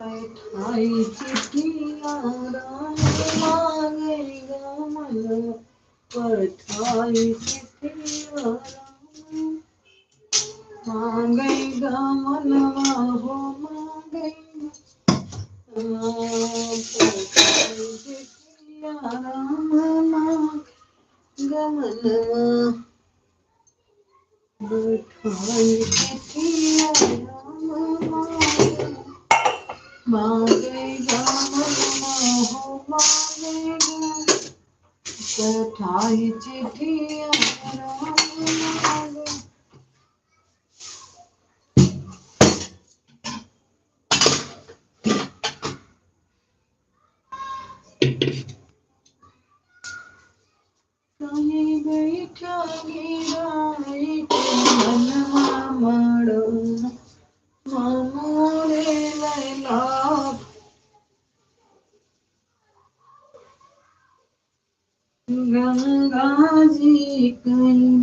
बैठाई चिट्ठिया राम मांगेगा मन बैठाई चिट्ठिया राम मांगेगा मनवा हो मांगेगा बैठाई चिट्ठिया राम मांगेगा मनवा बैठाई चिट्ठिया राम मांगेगा मनवा हो मांगेगा बैठाई चिट्ठिया राम मांगेगा। कहीं बैठा गिराई के मनवा मड़ो मोरे लैला गंगा जी कहीं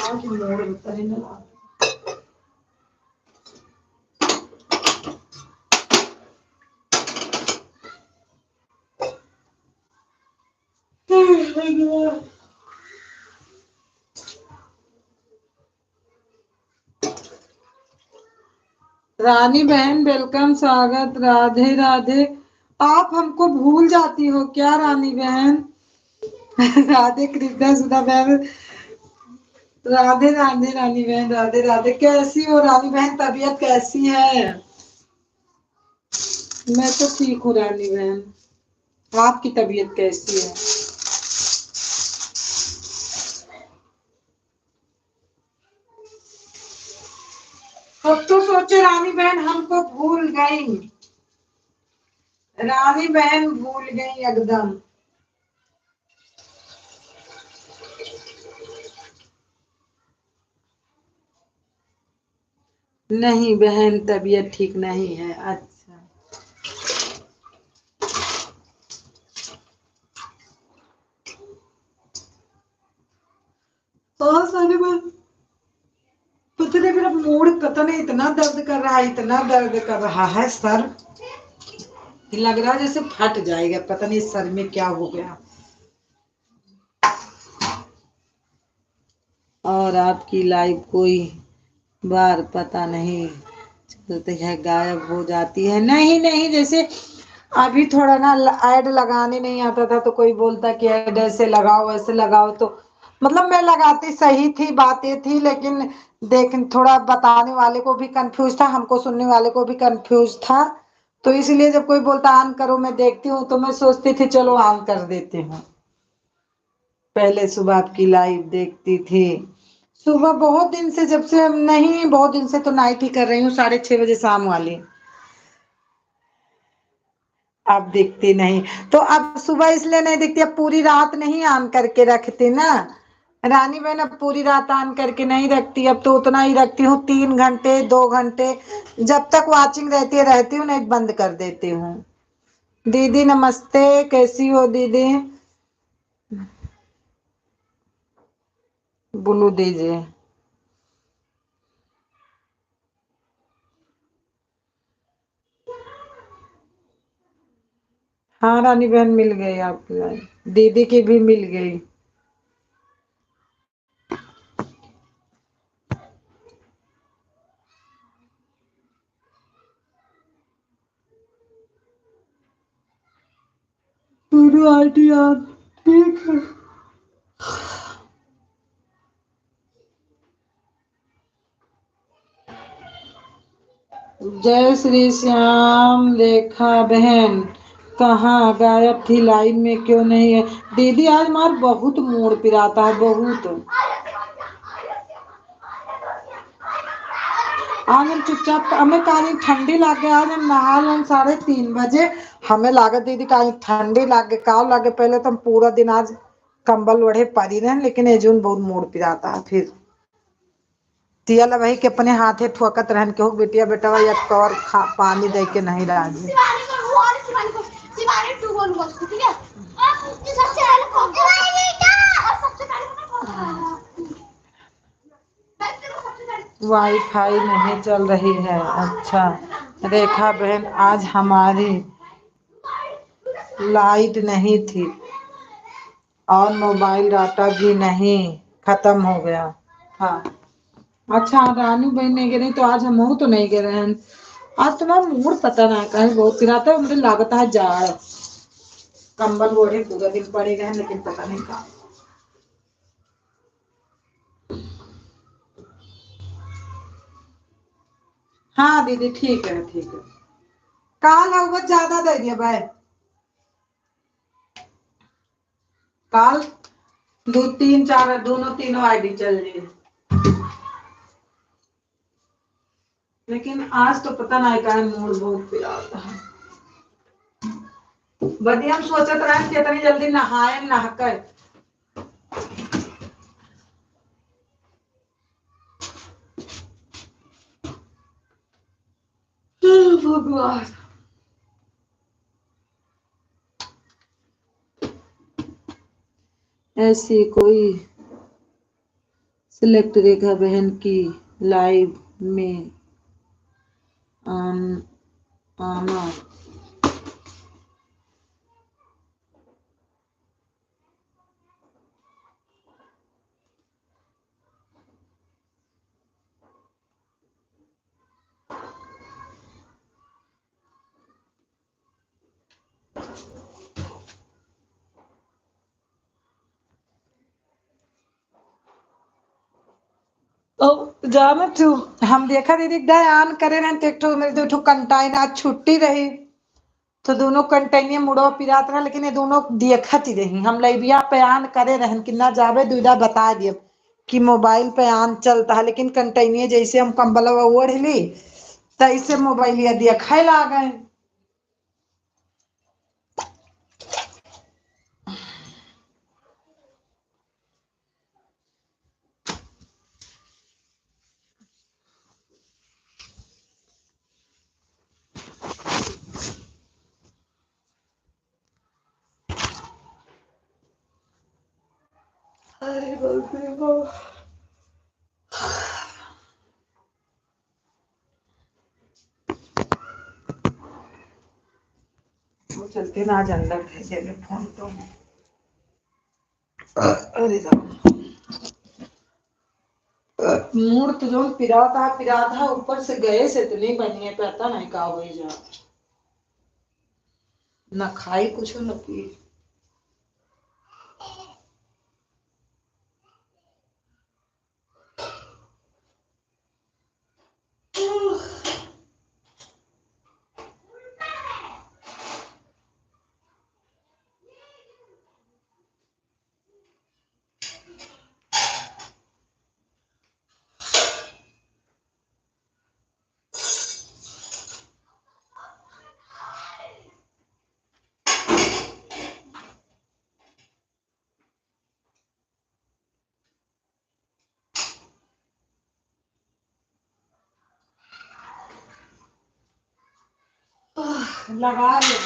आज मोड़ उतरे ना रानी बहन वेलकम स्वागत राधे राधे। आप हमको भूल जाती हो क्या रानी बहन? राधे कृष्णा सुधा बहन राधे राधे रानी बहन राधे राधे। कैसी हो रानी बहन? तबीयत कैसी है? मैं तो ठीक हूँ रानी बहन। आपकी तबीयत कैसी है? अब तो सोचे रानी बहन हमको भूल गई। रानी बहन भूल गई एकदम। नहीं बहन तबीयत ठीक नहीं है। अच्छा और रानी बहन पता नहीं मेरा मूड पता नहीं इतना दर्द कर रहा है इतना दर्द कर रहा है सर लग रहा है जैसे फट जाएगा। पता नहीं सर में क्या हो गया। और आपकी लाइफ कोई बार पता नहीं चलती है गायब हो जाती है। नहीं नहीं जैसे अभी थोड़ा ना ऐड लगाने नहीं आता था तो कोई बोलता कि ऐड ऐसे लगाओ ऐसे लगाओ तो मतलब मैं लगाती सही थी बातें थी लेकिन देख थोड़ा बताने वाले को भी कंफ्यूज था हमको सुनने वाले को भी कंफ्यूज था। तो इसलिए जब कोई बोलता ऑन करो मैं देखती हूँ तो मैं सोचती थी चलो ऑन कर देती हूँ। पहले सुबह आपकी लाइव देखती थी। सुबह बहुत दिन से जब से हम नहीं बहुत दिन से तो नाइट ही कर रही हूँ 6:30 बजे शाम वाली। आप देखती नहीं तो अब सुबह इसलिए नहीं देखती अब पूरी रात नहीं ऑन करके रखती ना रानी बहन। अब पूरी रात ऑन करके नहीं रखती अब तो उतना ही रखती हूँ 3 घंटे 2 घंटे जब तक वाचिंग रहती हूँ नहीं बंद कर देती हूँ। दीदी नमस्ते कैसी हो दीदी? बोलो दीजिए। हाँ रानी बहन मिल गई आपकी लाइन दीदी की भी मिल गई। दोनों आंटियां ठीक है। जय श्री श्याम रेखा बहन कहाँ गायब थी लाइन में क्यों नहीं है? दीदी आज मार बहुत मूड पिराता है बहुत। आज हम चुपचाप हमें कहीं ठंडी लागे आज हम नहा लें 3:30 बजे। हमें लागत दीदी कहीं ठंडी लागे काव लागे पहले तो हम पूरा दिन आज कंबल ओढ़े पड़ी रहे लेकिन एजून बहुत मूड पिराता है फिर तिया ला वही के अपने हाथे ठोकत रहन के हो बेटिया बेटा या तौर पानी दे के नहीं राजी। वाईफाई नहीं चल रही है। अच्छा रेखा बहन आज हमारी लाइट नहीं थी और मोबाइल डाटा भी नहीं, खत्म हो गया था। अच्छा रानू बहन नहीं गए तो आज हम तो नहीं गए हैं। आज तुम्हारा मूड पता ना कहीं बहुत पिराता है, मुझे लगता है जाड़ कंबल ओढ़े पूरा दिन पड़े रहे, लेकिन पता नहीं कहा। हाँ दीदी ठीक है ठीक है। काल बहुत ज्यादा दे दिया भाई, काल दो तीन चार दोनों तीनों आईडी चल रही, लेकिन आज तो पता नहीं का मूड बहुत पिराता है। बढ़िया हम सोचते रहे कि इतनी जल्दी नहाए नहाकर भगवान। ऐसी कोई सिलेक्ट रेखा बहन की लाइव में आन, आना जाना तू। हम देखा दीदी ऑन करे रहे तो एक ठो मेरे दो कंटाइन आज छुट्टी रही तो दोनों कंटाइने मुड़ो पिरात रहा, लेकिन ये दोनों देखत ही रही। हम लाइबिया पे ऑन करे रहन कि ना जावे दुईदा बता दिए कि मोबाइल पे ऑन चलता है, लेकिन कंटाइने जैसे हम कंबल ओढ़ ली तैसे मोबाइल देखे ला गए। अरे बाप रे बाप। वो चलते ना आज अंदर भेजे फोन तो अरे मूड तो जो पिराता ऊपर से गए से तो नहीं बनिए पता नहीं का हो जा, न खाई कुछ न पी। लगा ले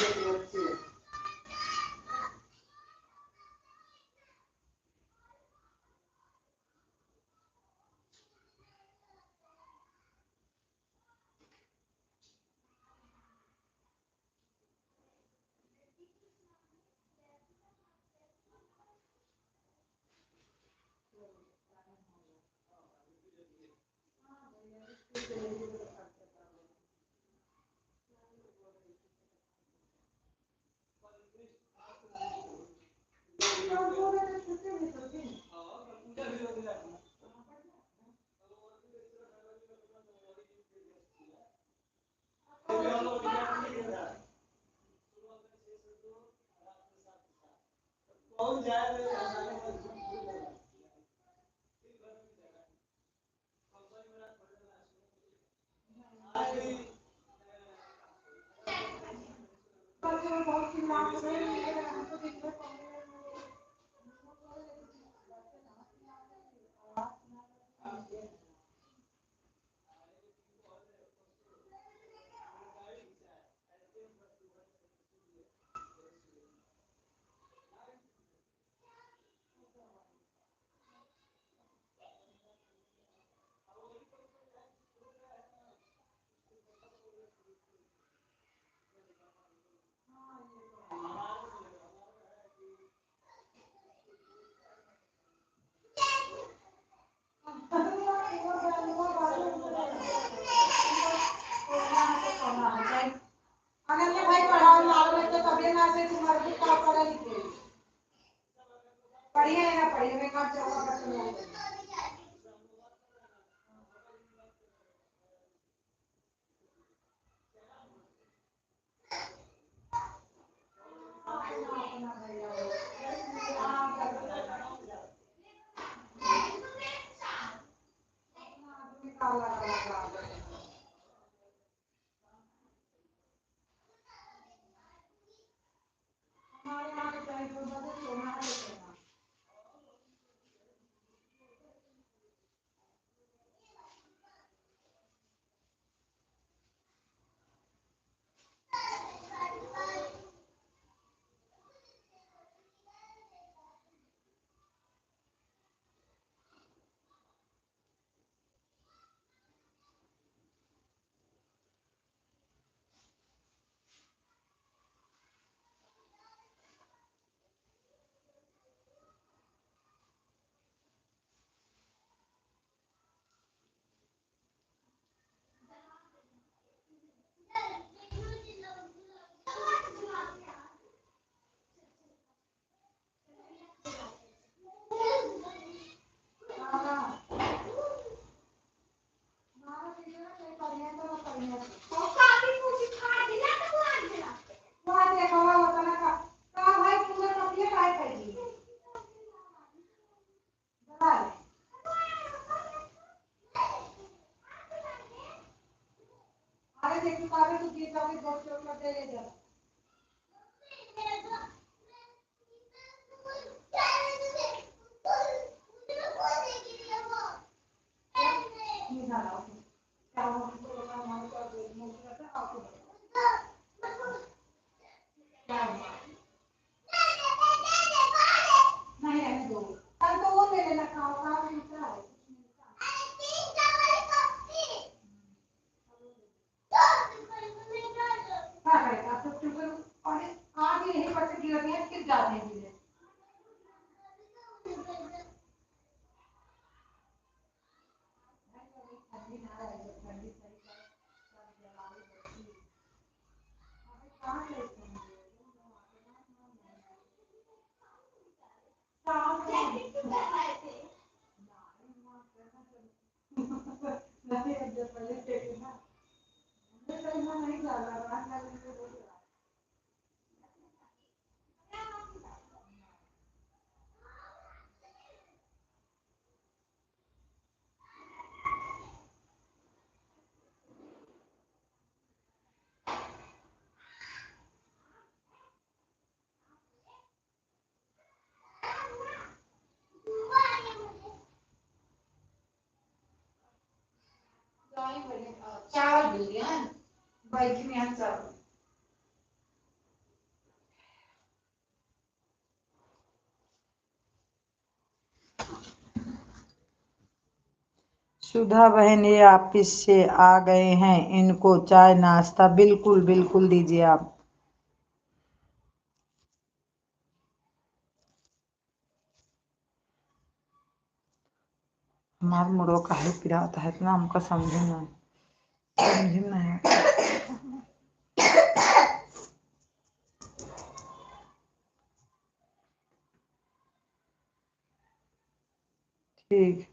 बढ़िया है ना, पढ़िए में कहाँ चौका बच्चों लोग। अरे देखो कावे तो गीता में बहुत चोट लग गई है जब। नहीं जाना क्या वो तो हमारे पास मुझे लगता है आपको क्या हुआ? नहीं रहने दो, कल तो वो ले लेना, खाओ खाओ मिलता है। क्या करेगा तो चुप। और आज यही बच्चे गिरते हैं फिर जाते हैं धीरे। ठंडी ना रहे, ठंडी सही सब जला ले। कहाँ से नहीं जब पहले देखना नहीं डाला। चावल मिल गया है, बाइक में यहाँ चावल। सुधा बहन ये ऑफिस से आ गए हैं, इनको चाय नाश्ता बिल्कुल बिल्कुल दीजिए आप। हमारे मुड़ो का है पिराता है इतना हमका समझे नहीं। ठीक।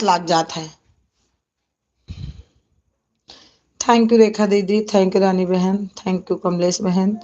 लाग जाता है। थैंक यू रेखा दीदी, थैंक यू रानी बहन, थैंक यू कमलेश बहन।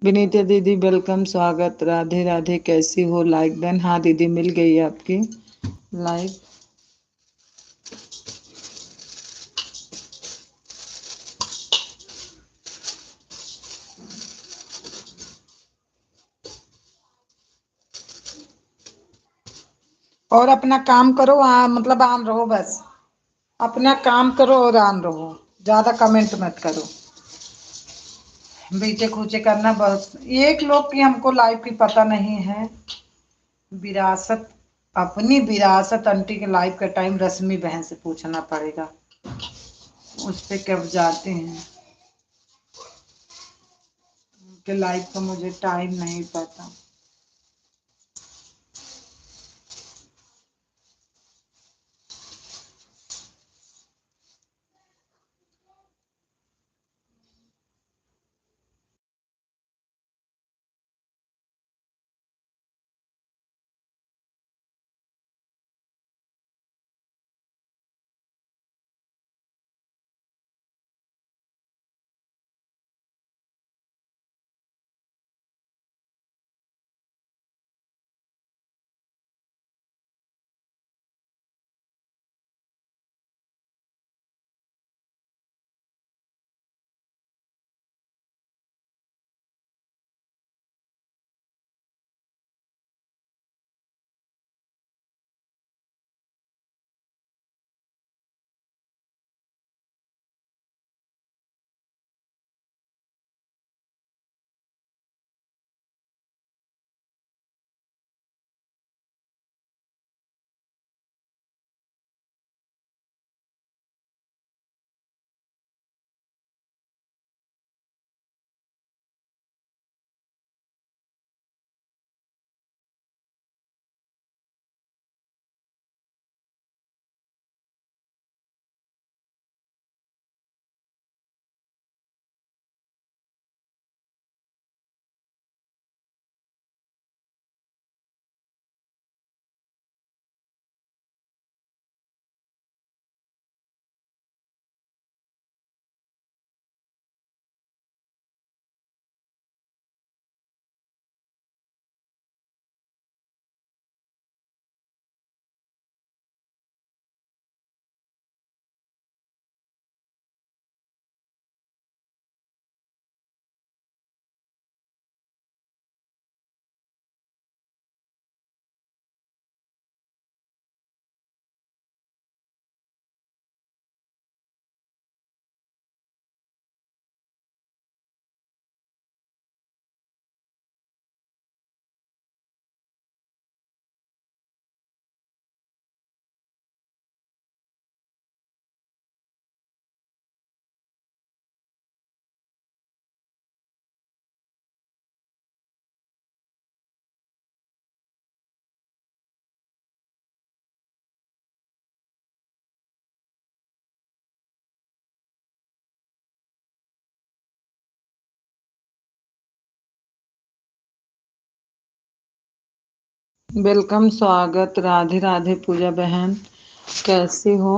विनीता दीदी वेलकम, स्वागत, राधे राधे, कैसी हो? Like done. हाँ दीदी मिल गई है आपकी लाइक। और अपना काम करो, मतलब ऑन रहो बस। अपना काम करो और ऑन रहो, ज्यादा कमेंट मत करो। बीचे खूचे करना बहुत, एक लोग की हमको लाइफ की पता नहीं है। विरासत, अपनी विरासत आंटी के लाइफ का टाइम रश्मि बहन से पूछना पड़ेगा, उस पे कब जाते हैं। उनके लाइफ का मुझे टाइम नहीं पता। वेलकम, स्वागत। राधे राधे पूजा बहन, कैसी हो?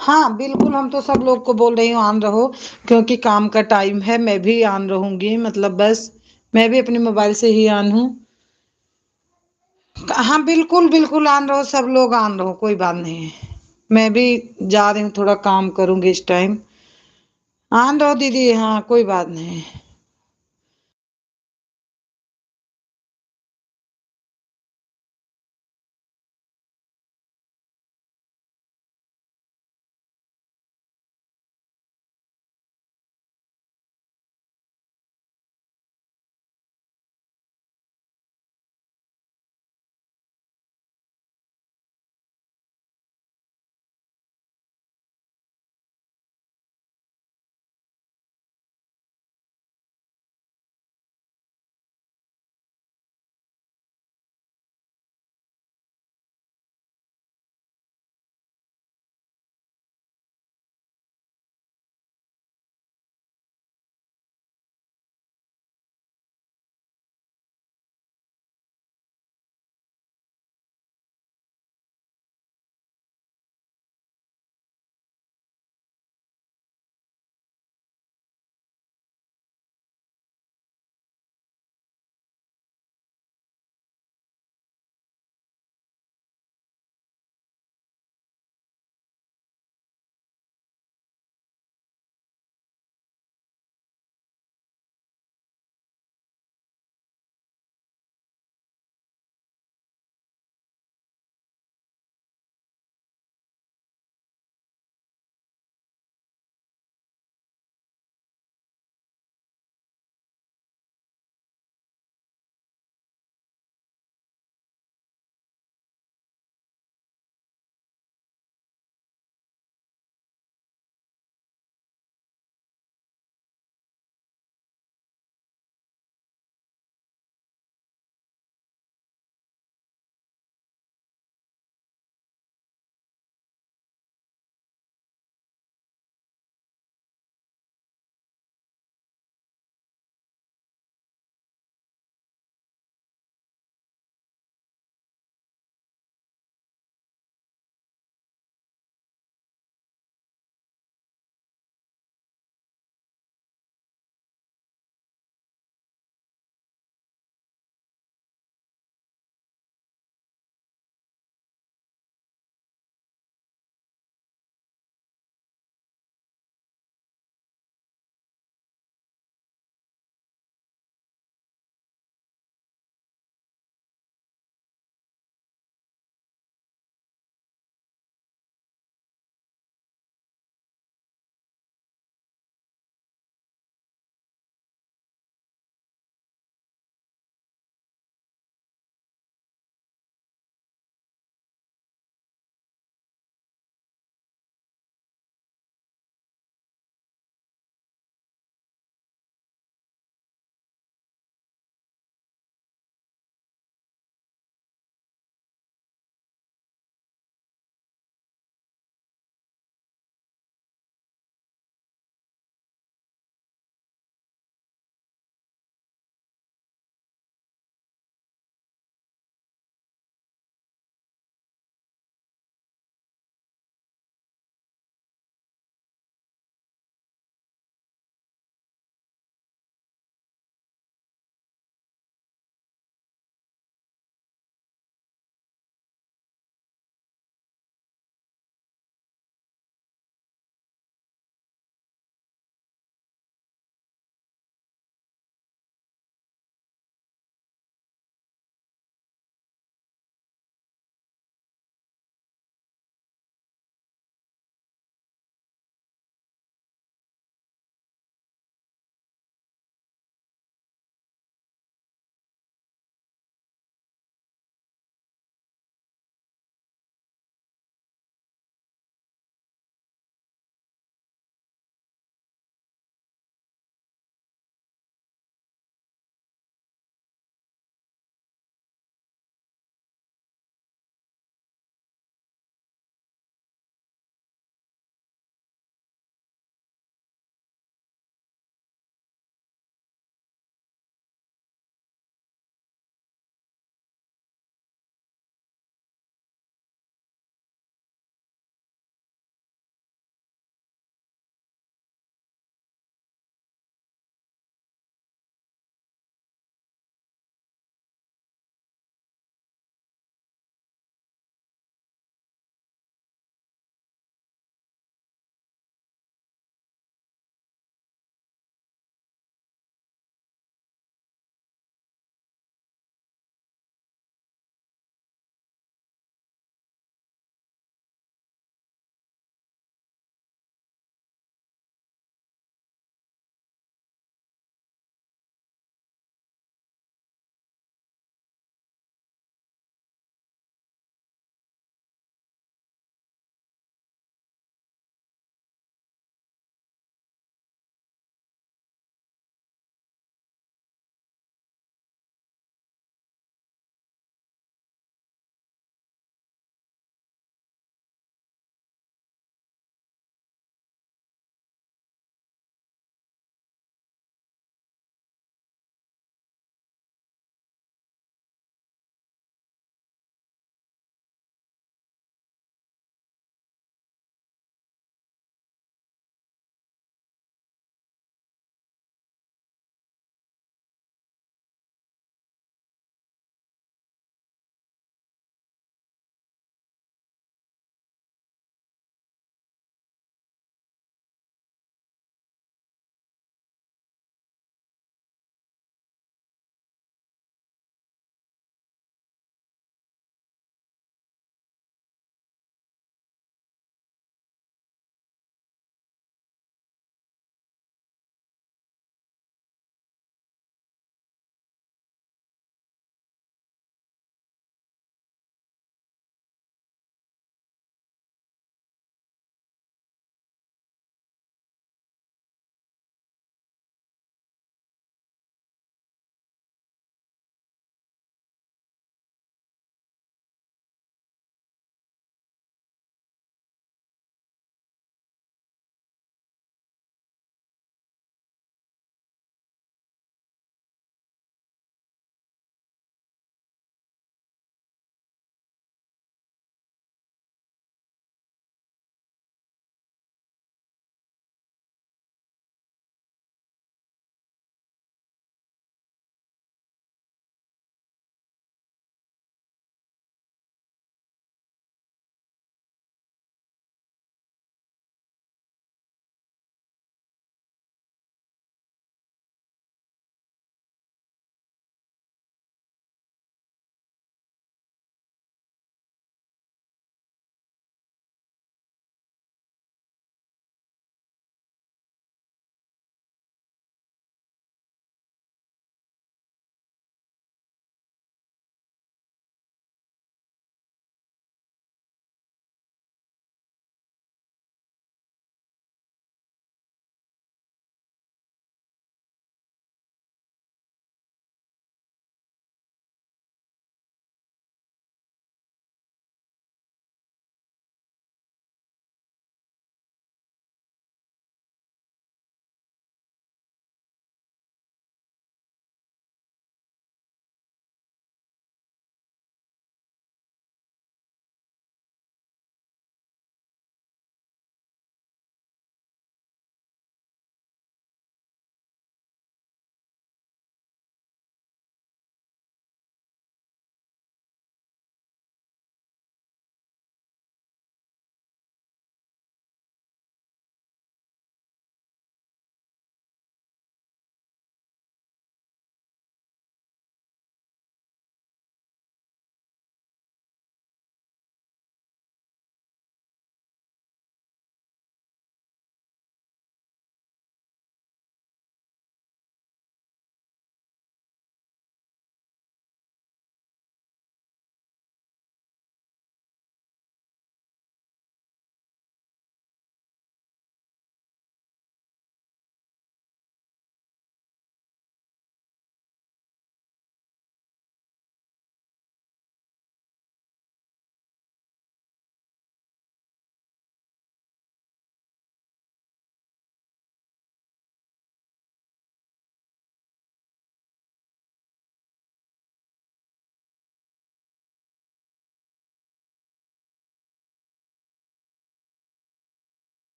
हाँ बिल्कुल, हम तो सब लोग को बोल रही हूँ ऑन रहो, क्योंकि काम का टाइम है। मैं भी ऑन रहूंगी, मतलब बस मैं भी अपने मोबाइल से ही ऑन हूँ। हाँ बिल्कुल बिल्कुल, ऑन रहो, सब लोग ऑन रहो, कोई बात नहीं है। मैं भी जा रही हूँ, थोड़ा काम करूंगी इस टाइम। ऑन रहो दीदी, हाँ कोई बात नहीं।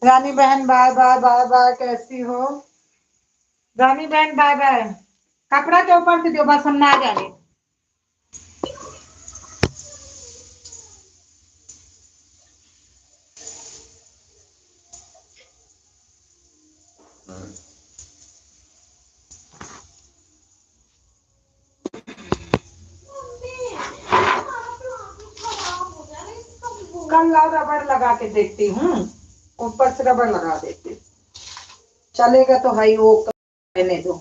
रानी बहन बाय बाय बाय बाय, कैसी हो रानी बहन? Bye bye. कपड़ा के ऊपर से दो, बस हम ना जाने। कल लाओ, रबड़ लगा के देखती हूँ, ऊपर से रबड़ लगा देती। चलेगा तो हाई वो रहने दो,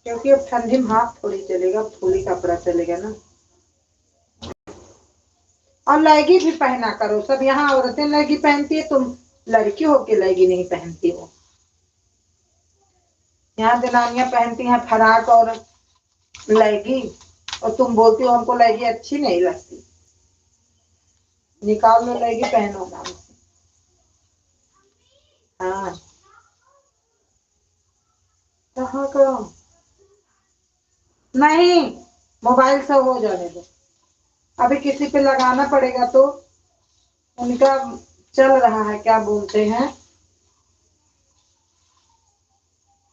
क्योंकि अब ठंडी में हाथ थोड़ी चलेगा, फूली कपड़ा चलेगा ना। और लहंगी भी पहना करो, सब यहाँ औरतें लहंगी पहनती है, तुम लड़की होके लहंगी नहीं पहनती हो। यहाँ जनानियां पहनती हैं फराक और लहंगी, और तुम बोलती हो हमको लहंगी अच्छी नहीं लगती। निकाल लो लहंगी, पहनो ना। हाँ, कहाँ का? नहीं, मोबाइल से हो जाने दो, अभी किसी पे लगाना पड़ेगा तो। उनका चल रहा है, क्या बोलते हैं,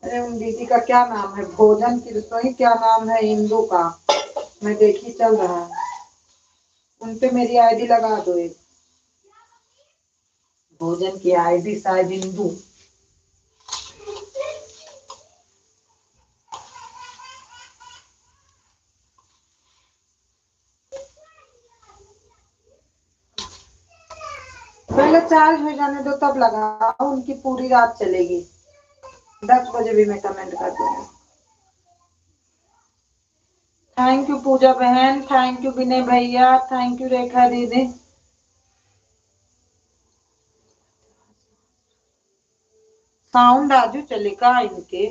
अरे उन दीदी का क्या नाम है, भोजन की रसोई, क्या नाम है इंदू का, मैं देखी चल रहा है। उन पे मेरी आईडी लगा दो एक, भोजन की आईडी शायद इंदू। पहले चार्ज हो जाने दो तब लगाओ, उनकी पूरी रात चलेगी। 10 बजे भी मैं कमेंट कर दूंगी। थैंक यू पूजा बहन, थैंक यू विनय भैया, थैंक यू रेखा दीदी। साउंड आजू चलेगा इनके।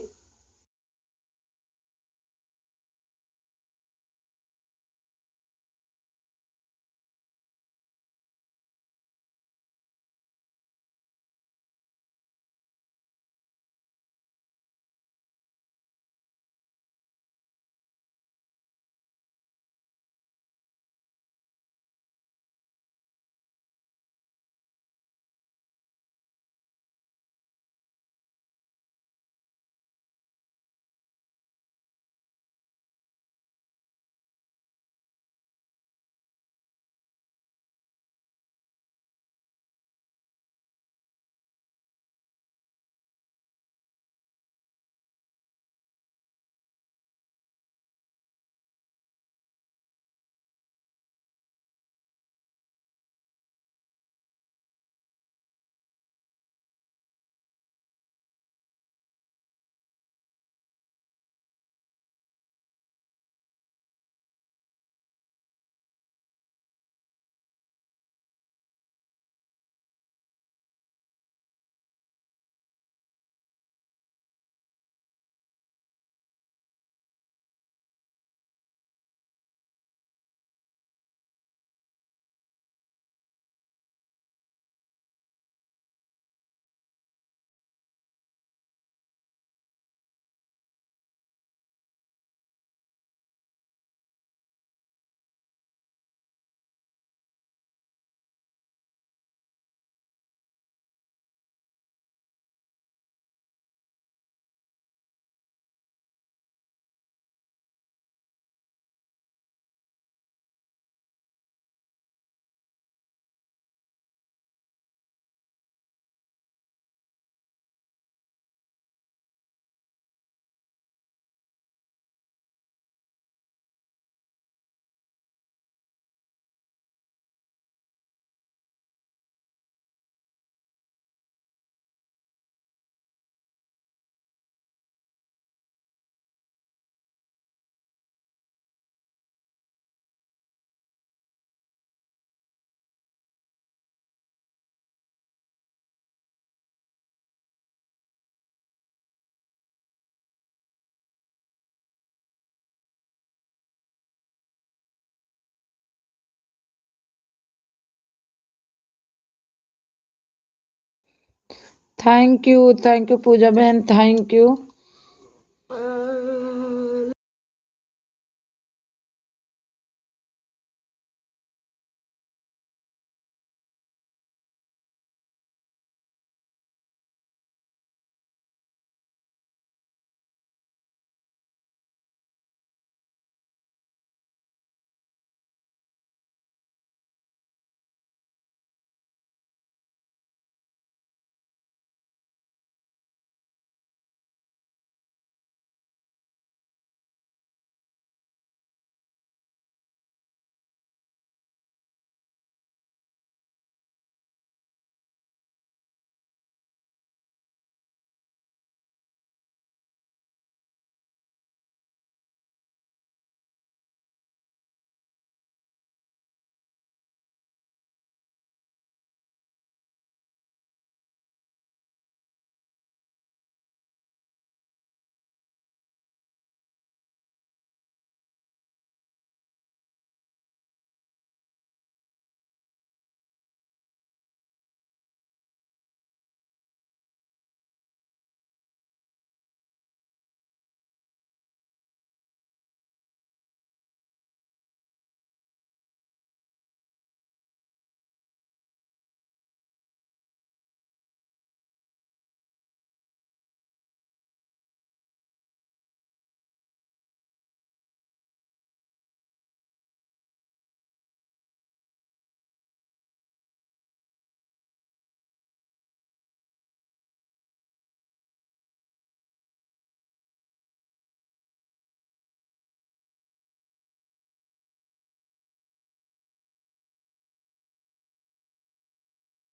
थैंक यू पूजा बहन, थैंक यू।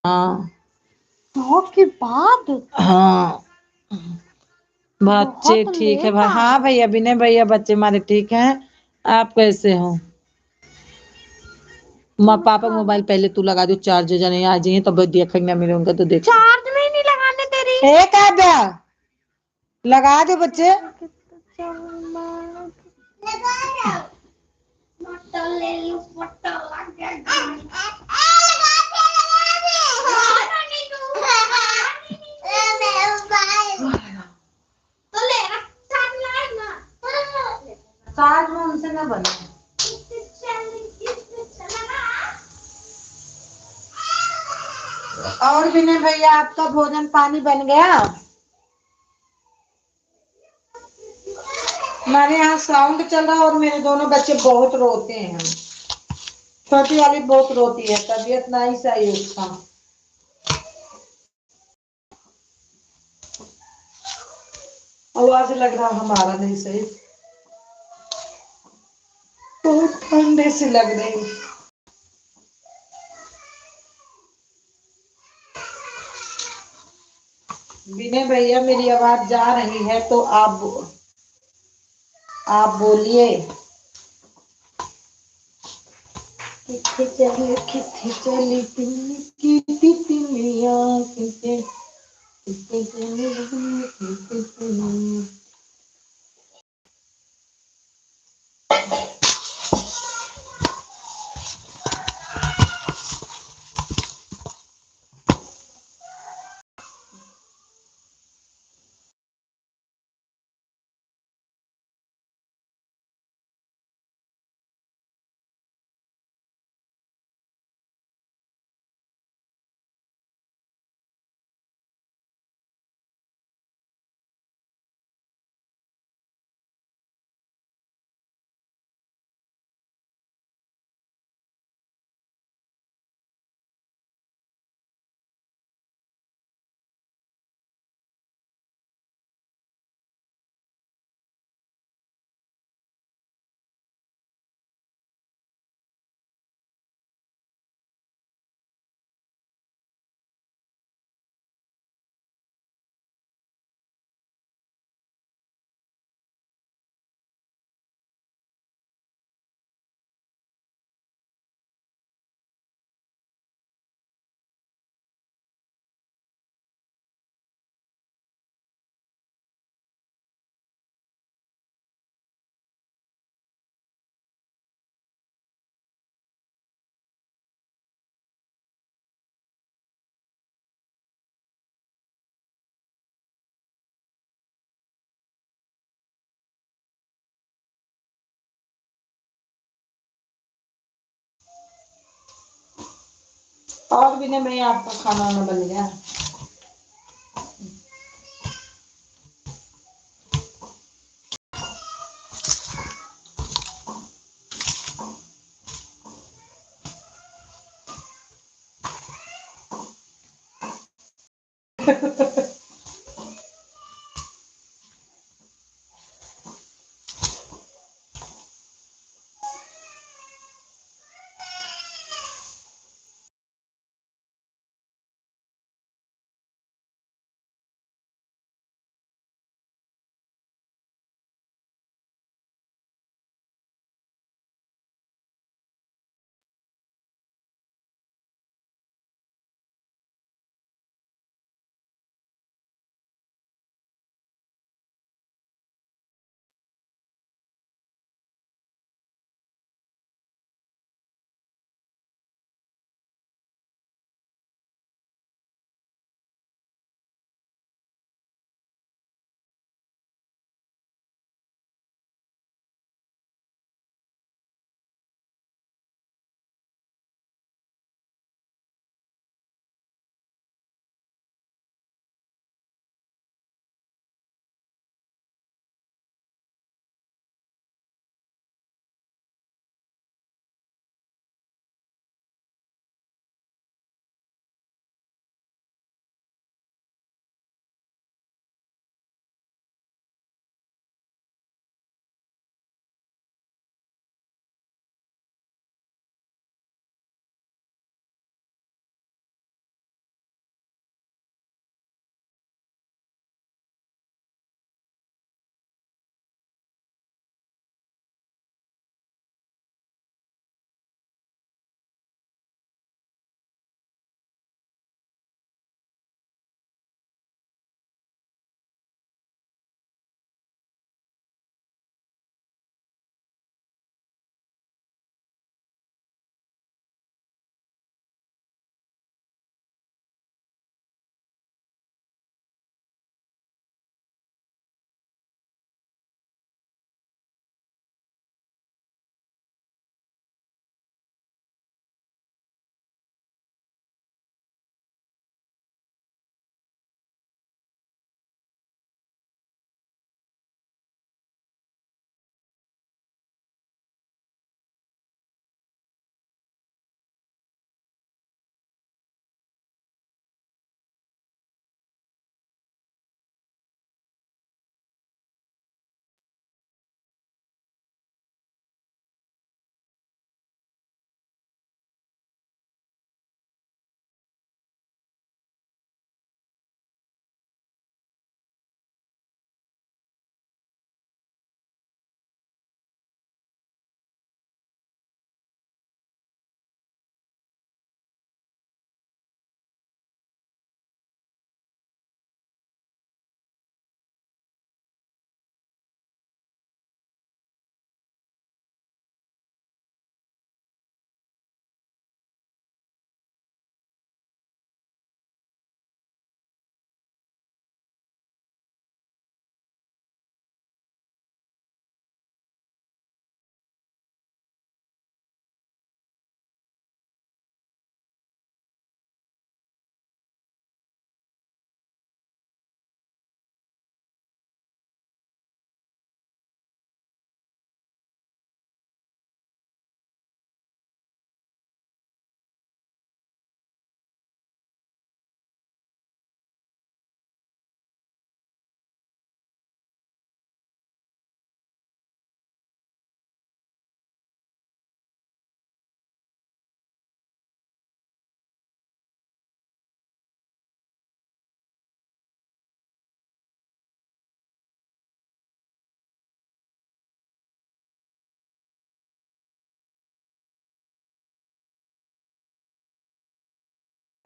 हाँ 9 के बाद? हाँ बच्चे बहुत ठीक है लेट भाई। आ हाँ गए। भैया विनय भैया बच्चे हमारे ठीक हैं। आप कैसे हो? माँ मैं पापा खाना मोबाइल पहले तू लगा दो चार्ज नहीं आ जाइए तब देखेंगे ना मेरे उनका तो देख। चार्ज में ही नहीं लगाने दे रही। ए काव्या लगा दे बच्चे। चार्ज में उनसे ना बने। और विनय भैया आपका भोजन पानी बन गया? हमारे यहाँ साउंड चल रहा है और मेरे दोनों बच्चे बहुत रोते हैं। छोटी वाली बहुत रोती है, तबीयत नहीं सही उसका। आवाज लग रहा हमारा नहीं सही, बहुत ठंडे से लग रही। विनय भैया मेरी आवाज जा रही है तो आप बोलिए। किथे चली पिन्नी की तितलियां, किथे किथे चली किथे चली। और विनय भैया आपका खाना वाना बन गया?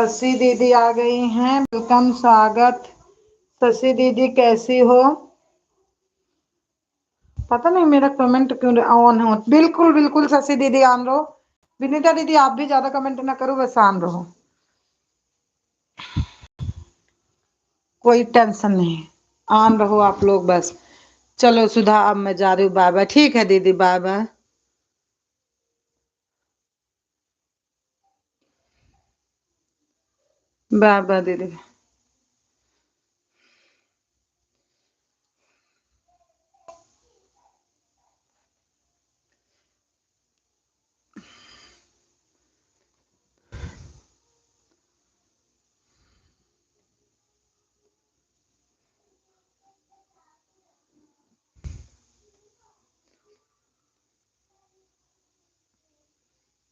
शशि दीदी आ गई हैं, वेलकम, स्वागत। शशि दीदी कैसी हो? पता नहीं मेरा कमेंट क्यों ऑन हो। बिल्कुल बिल्कुल शशि दीदी ऑन रहो। विनीता दीदी आप भी ज्यादा कमेंट ना करो, बस ऑन रहो, कोई टेंशन नहीं, ऑन रहो आप लोग बस। चलो सुधा अब मैं जा रही हूँ, बाय बाय। ठीक है दीदी, बाय बाय। बाय बाय दीदी।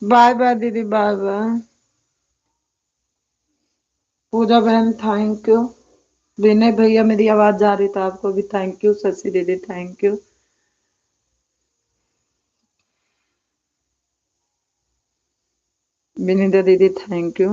बाय बाय दीदी, बाय बाय। पूजा बहन थैंक यू। विनय भैया मेरी आवाज जा रही था आपको भी, थैंक यू। शशि दीदी थैंक यू। विनीता दीदी thank you.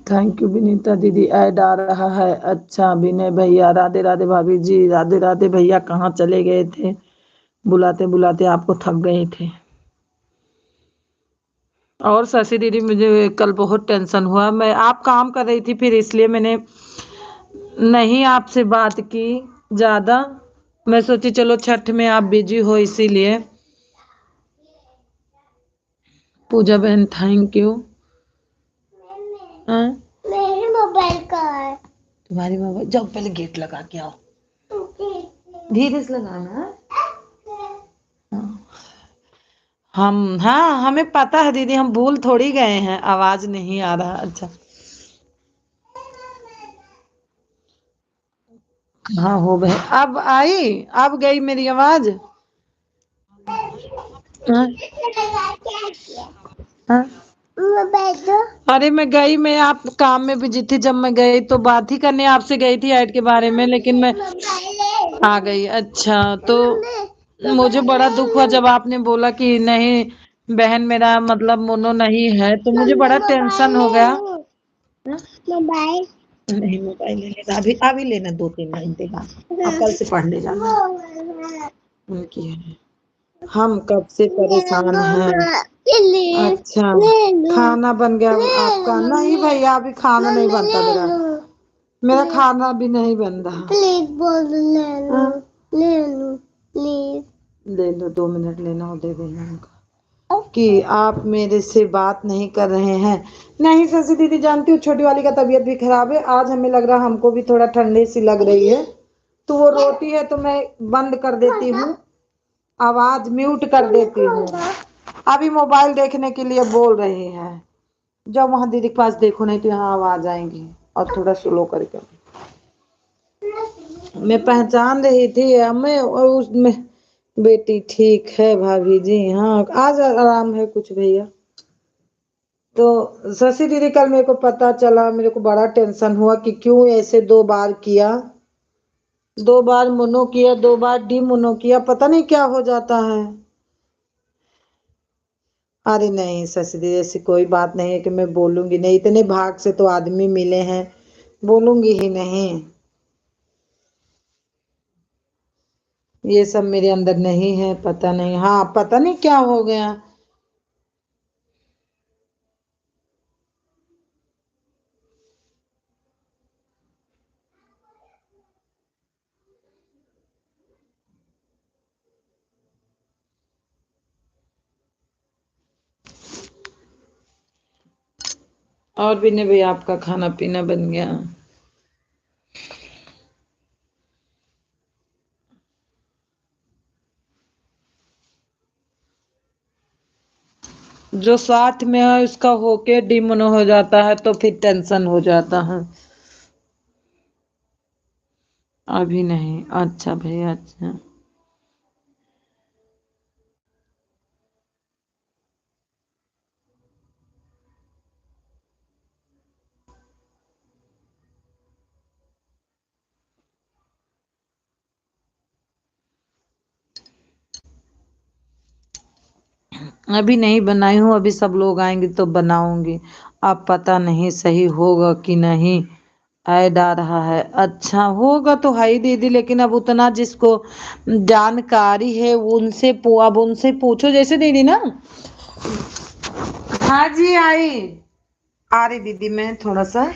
Thank you Vinita दीदी, ऐड आ रहा है। अच्छा विनय भैया, राधे राधे भाभी जी, राधे राधे भैया, कहाँ चले गए थे? बुलाते बुलाते आपको थक गए थे। और शशि दीदी, मुझे कल बहुत टेंशन हुआ। मैं आप काम कर रही थी, फिर इसलिए मैंने नहीं आपसे बात की ज्यादा। मैं सोची चलो छठ में आप बिजी हो इसीलिए। पूजा बहन थैंक यू। मेरे मोबाइल का है। तुम्हारी मोबाइल, जाओ पहले गेट लगा के आओ, धीरे से लगाना है। हम, हाँ हमें पता है दीदी, हम भूल थोड़ी गए हैं, आवाज नहीं आ रहा। अच्छा हाँ हो गए, अब आई, अब गई मेरी आवाज। हाँ? हाँ? अरे मैं गई, मैं आप काम में बिजी थी, जब मैं गई तो बात ही करने आपसे गई थी ऐड के बारे में, लेकिन मैं आ गई। अच्छा तो मुझे बड़ा दुख हुआ जब आपने बोला कि नहीं बहन मेरा मतलब मोनो नहीं है, तो मुझे बड़ा टेंशन हो गया। मोबाइल नहीं मोबाइल ले लेना, अभी अभी लेना, 2-3 घंटे बाद, अब कल से पढ़ने जाना उनकी है। हम कब से परेशान हैं। अच्छा खाना बन गया आपका? नहीं भैया अभी खाना नहीं बनता मेरा, मेरा खाना अभी नहीं बन रहा। प्लीज बोल ले लो, ले लो प्लीज। ले लो, 2 मिनट लेना हो, दे देना उनका। कि आप मेरे से बात नहीं कर रहे हैं। नहीं शशि दीदी, जानती हूँ छोटी वाली का तबीयत भी खराब है, आज हमें लग रहा हमको भी थोड़ा ठंडी सी लग रही है, तो वो रोती है तो मैं बंद कर देती हूँ, आवाज म्यूट कर देती हूँ। अभी मोबाइल देखने के लिए बोल रही है, जब वहां दीदी के पास देखो, नहीं तो यहाँ आवाज आएंगी। और थोड़ा स्लो करके, मैं पहचान रही थी हमें, और उसमें बेटी ठीक है भाभी जी, हाँ आज आराम है कुछ भैया। तो शशि दीदी कल मेरे को पता चला, मेरे को बड़ा टेंशन हुआ कि क्यों ऐसे 2 बार किया, 2 बार मोनो किया, 2 बार डी मोनो किया, पता नहीं क्या हो जाता है। अरे नहीं शशि दीदी, ऐसी कोई बात नहीं है कि मैं बोलूंगी नहीं, इतने भाग से तो आदमी मिले हैं, बोलूंगी ही नहीं। ये सब मेरे अंदर नहीं है, पता नहीं, हाँ पता नहीं क्या हो गया। और भी नहीं भैया, आपका खाना पीना बन गया? जो साथ में है उसका होके डिमोनो हो जाता है, तो फिर टेंशन हो जाता है। अभी नहीं, अच्छा भैया अच्छा। अभी नहीं बनाई हूँ, अभी सब लोग आएंगे तो बनाऊंगी। अब पता नहीं सही होगा कि नहीं, ऐड आ रहा है। अच्छा होगा तो है ही दीदी, लेकिन अब उतना जिसको जानकारी है अब उनसे पूछो, जैसे दीदी ना। हाँ जी आई, आ रही दीदी मैं थोड़ा सा।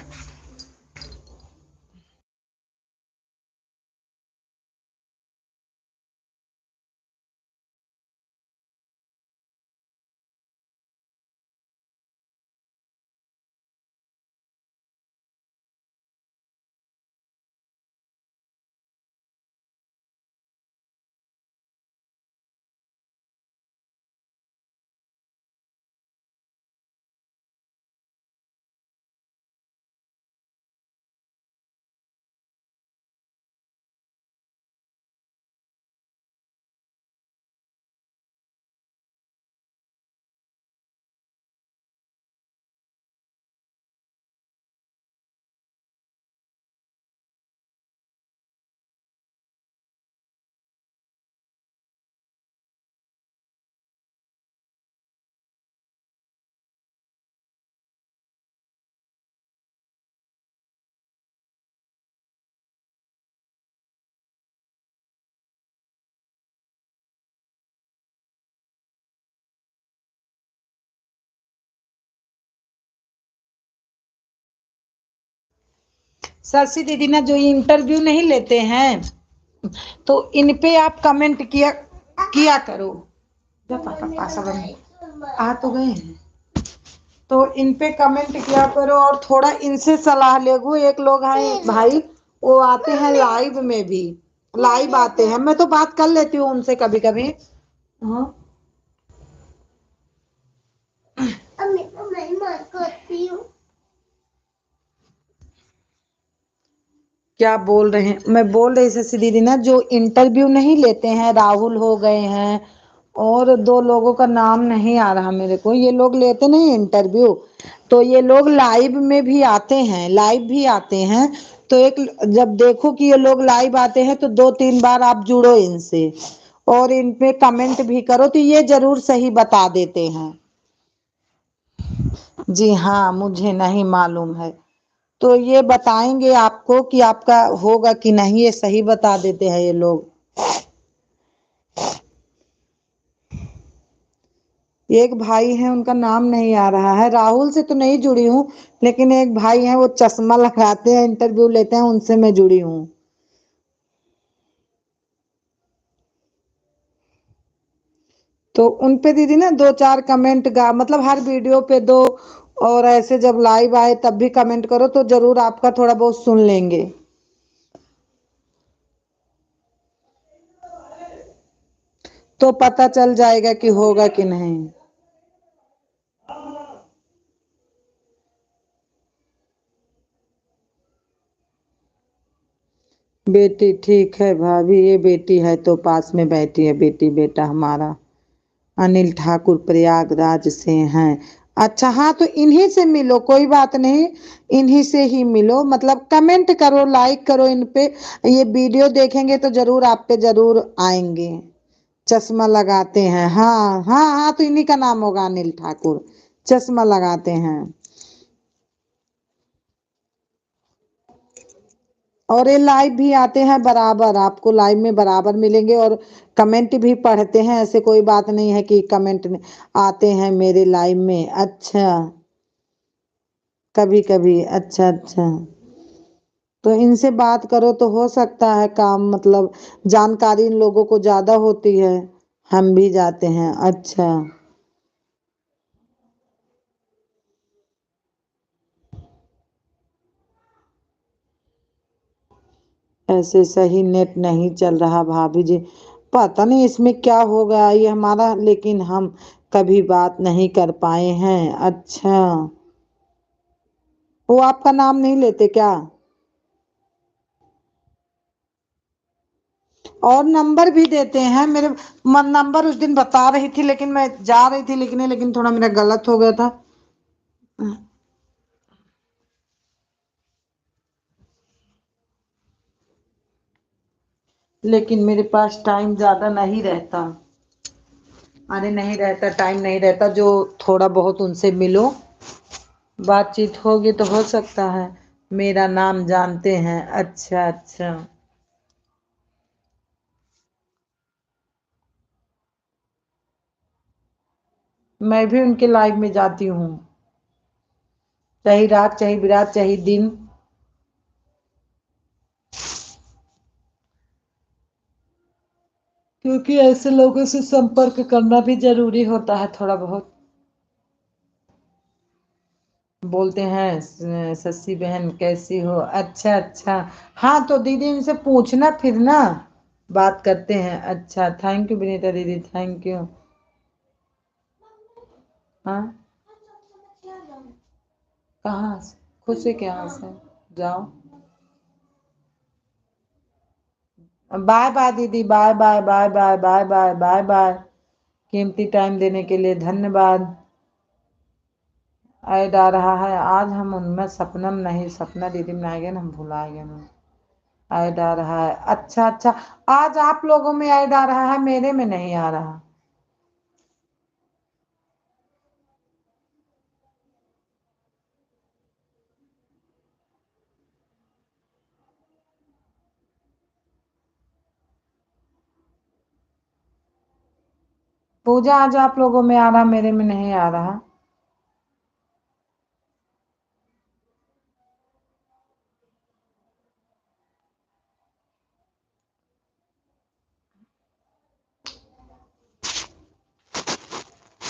शशि दीदी ना जो इंटरव्यू नहीं लेते हैं तो इन पे आप कमेंट किया किया करो। जा पापा पासा बने आ तो गए हैं, तो इन पे कमेंट किया करो और थोड़ा इनसे सलाह लेगो। एक लोग हैं भाई, वो आते हैं लाइव में भी, लाइव आते हैं, मैं तो बात कर लेती हूँ उनसे कभी कभी। हाँ मैं मार करती हूँ। क्या बोल रहे हैं, मैं बोल रही शशि दीदी ना जो इंटरव्यू नहीं लेते हैं, राहुल हो गए हैं और दो लोगों का नाम नहीं आ रहा मेरे को, ये लोग लेते नहीं इंटरव्यू, तो ये लोग लाइव में भी आते हैं, लाइव भी आते हैं। तो एक जब देखो कि ये लोग लाइव आते हैं तो 2-3 बार आप जुड़ो इनसे और इन पे कमेंट भी करो, तो ये जरूर सही बता देते हैं। जी हाँ, मुझे नहीं मालूम है, तो ये बताएंगे आपको कि आपका होगा कि नहीं, ये सही बता देते हैं ये लोग। एक भाई है, उनका नाम नहीं आ रहा है, राहुल से तो नहीं जुड़ी हूँ, लेकिन एक भाई है वो चश्मा लगाते हैं, इंटरव्यू लेते हैं, उनसे मैं जुड़ी हूँ। तो उन पे दीदी ना 2-4 कमेंट गा, मतलब हर वीडियो पे दो, और ऐसे जब लाइव आए तब भी कमेंट करो तो जरूर आपका थोड़ा बहुत सुन लेंगे। तो पता चल जाएगा कि होगा कि नहीं। बेटी ठीक है भाभी, ये बेटी है तो पास में बैठी है, बेटी बेटा हमारा अनिल ठाकुर प्रयागराज से हैं। अच्छा हाँ, तो इन्हीं से मिलो, कोई बात नहीं, इन्हीं से ही मिलो, मतलब कमेंट करो, लाइक करो इन पे, ये वीडियो देखेंगे तो जरूर आप पे जरूर आएंगे। चश्मा लगाते हैं, हाँ हाँ हाँ, तो इन्हीं का नाम होगा अनिल ठाकुर, चश्मा लगाते हैं। और ये लाइव भी आते हैं बराबर, आपको लाइव में बराबर मिलेंगे और कमेंट भी पढ़ते हैं, ऐसे कोई बात नहीं है कि कमेंट आते हैं मेरे लाइव में। अच्छा, कभी कभी, अच्छा अच्छा, तो इनसे बात करो तो हो सकता है काम, मतलब जानकारी इन लोगों को ज्यादा होती है, हम भी जाते हैं। अच्छा, ऐसे सही नेट नहीं चल रहा भाभी जी, पता नहीं इसमें क्या हो गया ये हमारा, लेकिन हम कभी बात नहीं कर पाए हैं। अच्छा, वो आपका नाम नहीं लेते क्या? और नंबर भी देते हैं मेरे, नंबर उस दिन बता रही थी लेकिन मैं जा रही थी लिखने, लेकिन थोड़ा मेरा गलत हो गया था। लेकिन मेरे पास टाइम ज्यादा नहीं रहता, अरे नहीं रहता, टाइम नहीं रहता, जो थोड़ा बहुत उनसे मिलो, बातचीत होगी तो हो सकता है मेरा नाम जानते हैं। अच्छा अच्छा, मैं भी उनके लाइव में जाती हूँ, चाहे रात चाहे बिरात चाहे दिन, क्योंकि ऐसे लोगों से संपर्क करना भी जरूरी होता है थोड़ा बहुत। बोलते हैं शशि बहन कैसी हो, अच्छा अच्छा, हाँ तो दीदी इनसे पूछना फिर ना, बात करते हैं। अच्छा, थैंक यू विनीता दीदी, थैंक यू। हाँ, कहाँ से, खुद से क्या से, जाओ, बाय बाय दीदी, bye bye bye bye bye bye bye bye, कीमती टाइम देने के लिए धन्यवाद। ऐड आ रहा है, आज हम उनमें सपनम नहीं, सपना दीदी में आएंगे ना, हम भुला गए ना। ऐड आ रहा है, अच्छा अच्छा, आज आप लोगों में ऐड आ रहा है, मेरे में नहीं आ रहा। पूजा आज आप लोगों में आ रहा, मेरे में नहीं आ रहा।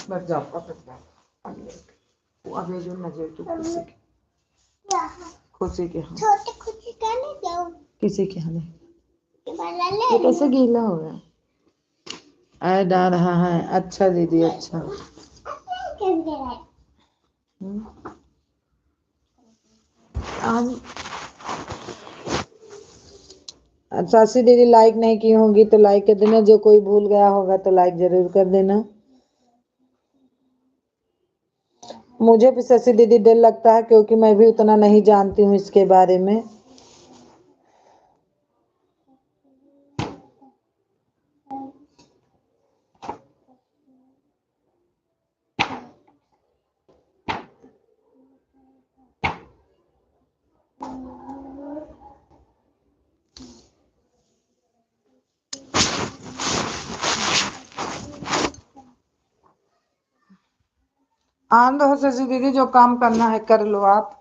बैठ जाओ बैठ जाओ। वो अभी जो नजर तू खुशी के खुशी के हाँ छोटे खुशी का नहीं जाओ किसी के हाँ नहीं। वाला ले ये कैसे गीला हो गया? ऐड आ रहा है। अच्छा दीदी अच्छा। आज सासी दीदी लाइक नहीं की होंगी तो लाइक कर देना, जो कोई भूल गया होगा तो लाइक जरूर कर देना। मुझे भी शशि दीदी डर लगता है क्योंकि मैं भी उतना नहीं जानती हूँ इसके बारे में। आन दो शशि दीदी, जो काम करना है कर लो आप।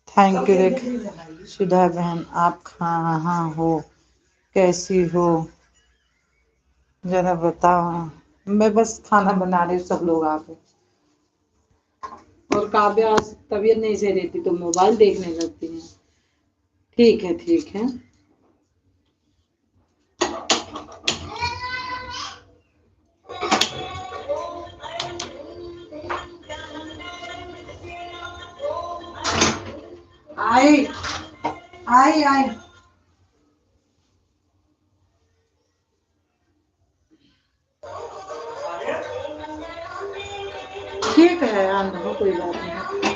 थैंक यू सुधा बहन, आप कहाँ हो, कैसी हो, जरा बताओ। मैं बस खाना बना रही हूँ, सब लोग आ गए। और काव्या आज तबीयत नहीं सही रहती तो मोबाइल देखने लगती है। ठीक है ठीक है। आई आई आई ठीक है आंधा, कोई बात नहीं।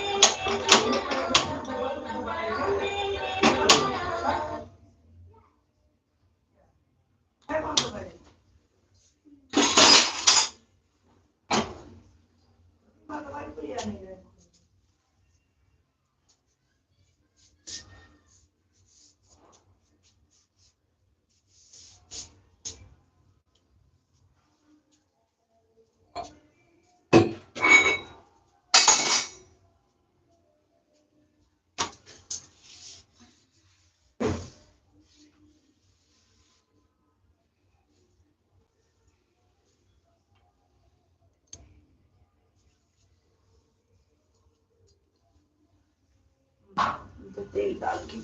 तो तेल डाल के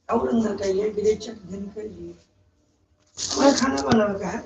और अंदर का ये गिरे दिन के लिए खाना बनाने का है।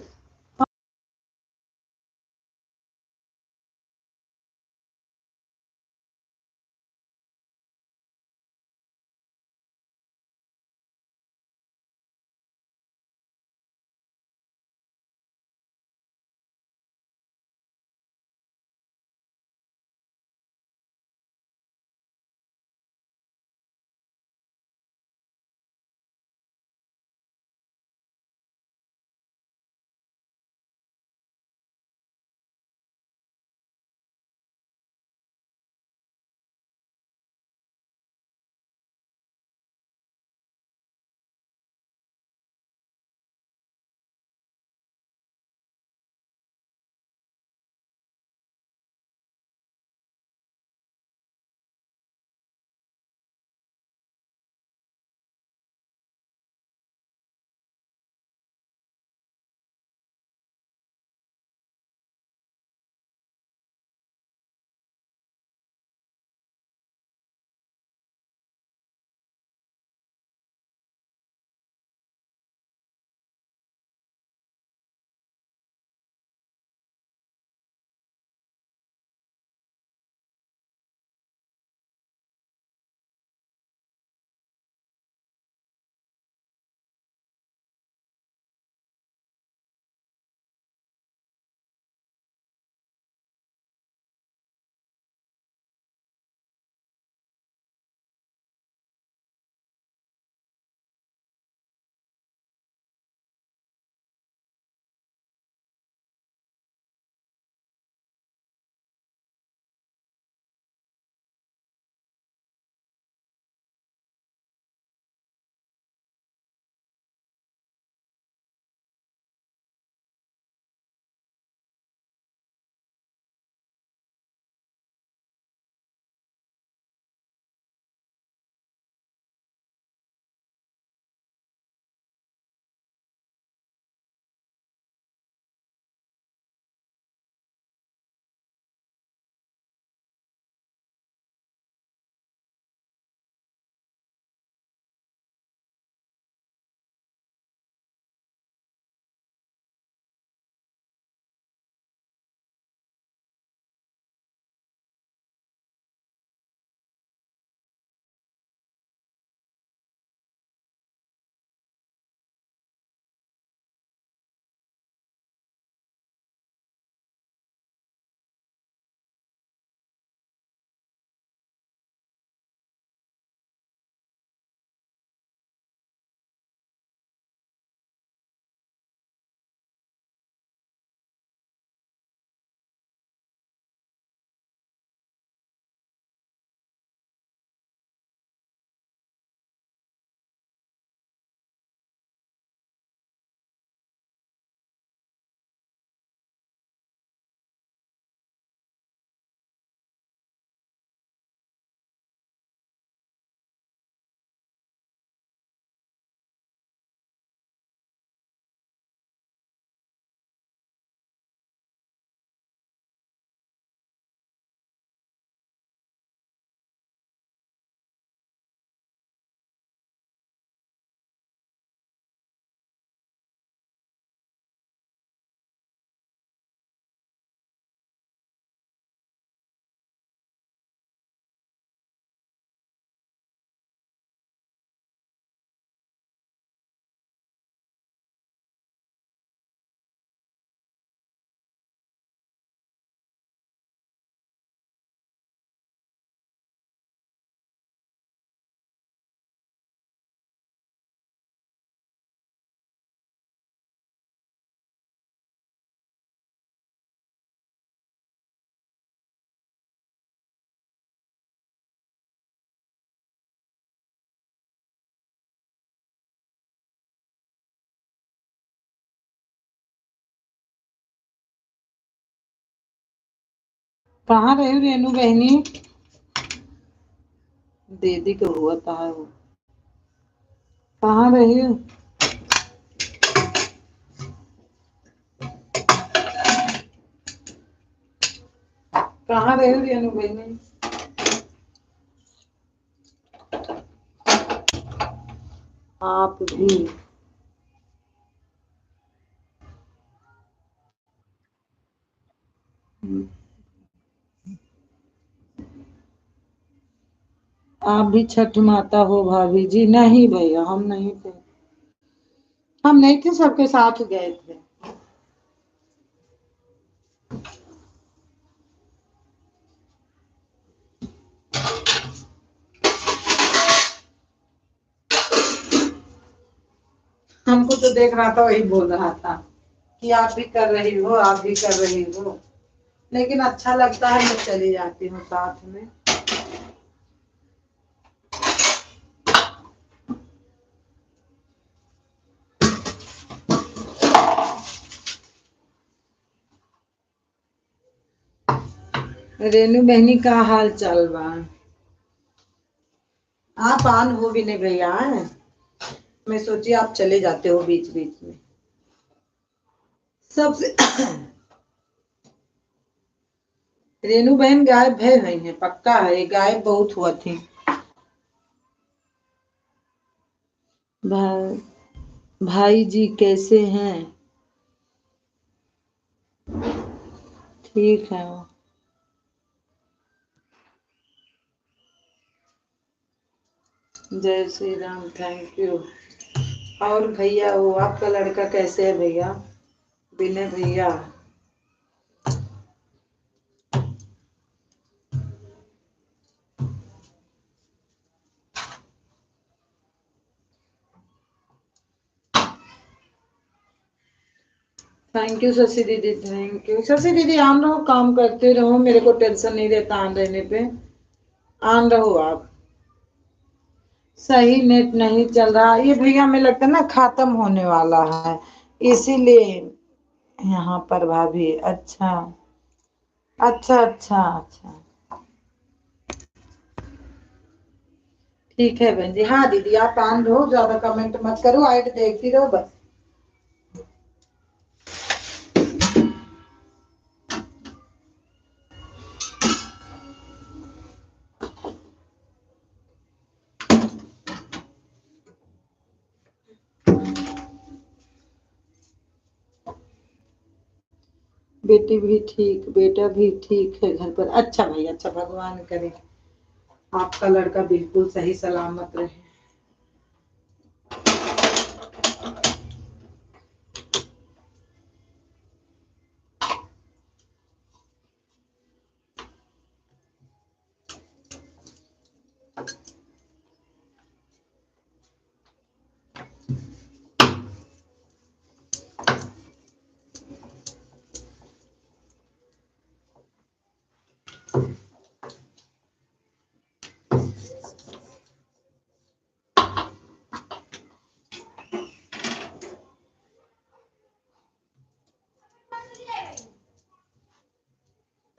कहाँ रही रेनू बहनी? दीदी को हुआ था वो, कहाँ रही हो? कहाँ रही हो रेनू बहनी? आप भी आप भी छठ माता हो भाभी जी? नहीं भैया हम नहीं थे, हम नहीं थे, सबके साथ गए थे। हमको तो देख रहा था, वही बोल रहा था कि आप भी कर रही हो, आप भी कर रही हो, लेकिन अच्छा लगता है, मैं चली जाती हूँ साथ में। रेनू बहनी का हाल चाल बा? आप आन हो भी नहीं भैया, मैं सोची आप चले जाते हो बीच बीच में। सबसे रेनू बहन गायब है नहीं है, पक्का है, ये गायब बहुत हुआ थी। भाई जी कैसे हैं? ठीक है। जय श्री राम, थैंक यू। और भैया वो आपका लड़का कैसे है भैया? विनय भैया थैंक यू। शशि दीदी थैंक यू। शशि दीदी आन रहो, काम करते रहो, मेरे को टेंशन नहीं रहता आन रहने पे, आन रहो आप। सही नेट नहीं चल रहा ये भैया, हमें लगता है ना खत्म होने वाला है, इसीलिए। यहाँ पर भाभी, अच्छा अच्छा अच्छा अच्छा, ठीक है बहन जी। हाँ दीदी आप आन रहो, ज्यादा कमेंट मत करो, आइट देखती रहो बस। बेटी भी ठीक, बेटा भी ठीक है घर पर। अच्छा भाई अच्छा, भगवान करे आपका लड़का बिल्कुल सही सलामत रहे।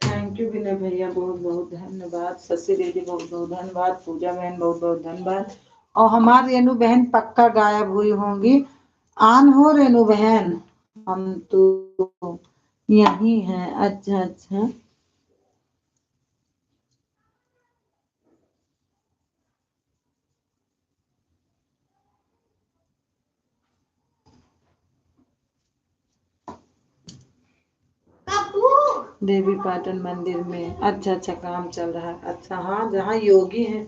थैंक यू विनय भैया, बहुत बहुत धन्यवाद। शशि दीदी बहुत बहुत धन्यवाद। पूजा बहन बहुत बहुत धन्यवाद। और हमारी रेनू बहन पक्का गायब हुई होंगी। आन हो रेनू बहन? हम तो यही हैं। अच्छा अच्छा, देवी पाटन मंदिर में, अच्छा अच्छा काम चल रहा है। अच्छा हाँ, जहाँ योगी है।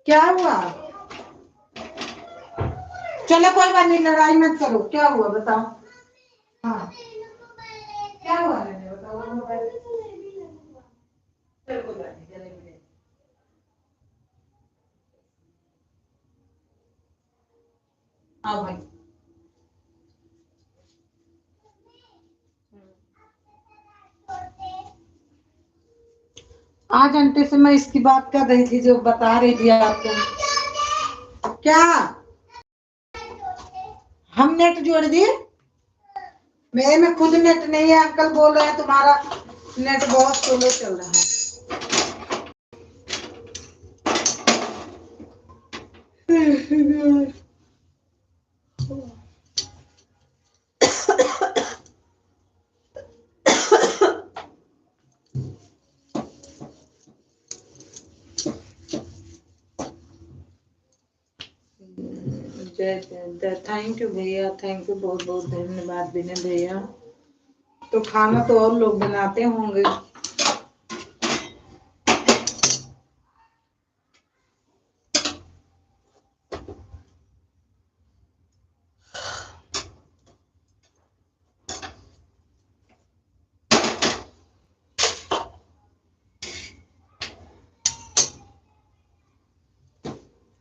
क्या हुआ? चलो कोई बात नहीं, लड़ाई मत करो, क्या हुआ बताओ। हाँ क्या हुआ मैंने बताओ, मोबाइल चलो कोई बात नहीं, जलेबी ले। आओ भाई। आज घंटे से मैं इसकी बात कर रही थी, जो बता रही थी आपको। क्या? हम नेट जोड़ दिए? मेरे में खुद नेट नहीं है, अंकल बोल रहे हैं तुम्हारा नेट बहुत स्लो चल रहा है। थैंक यू भैया, थैंक यू, बहुत बहुत धन्यवाद विनय भैया। तो खाना तो और लोग बनाते होंगे।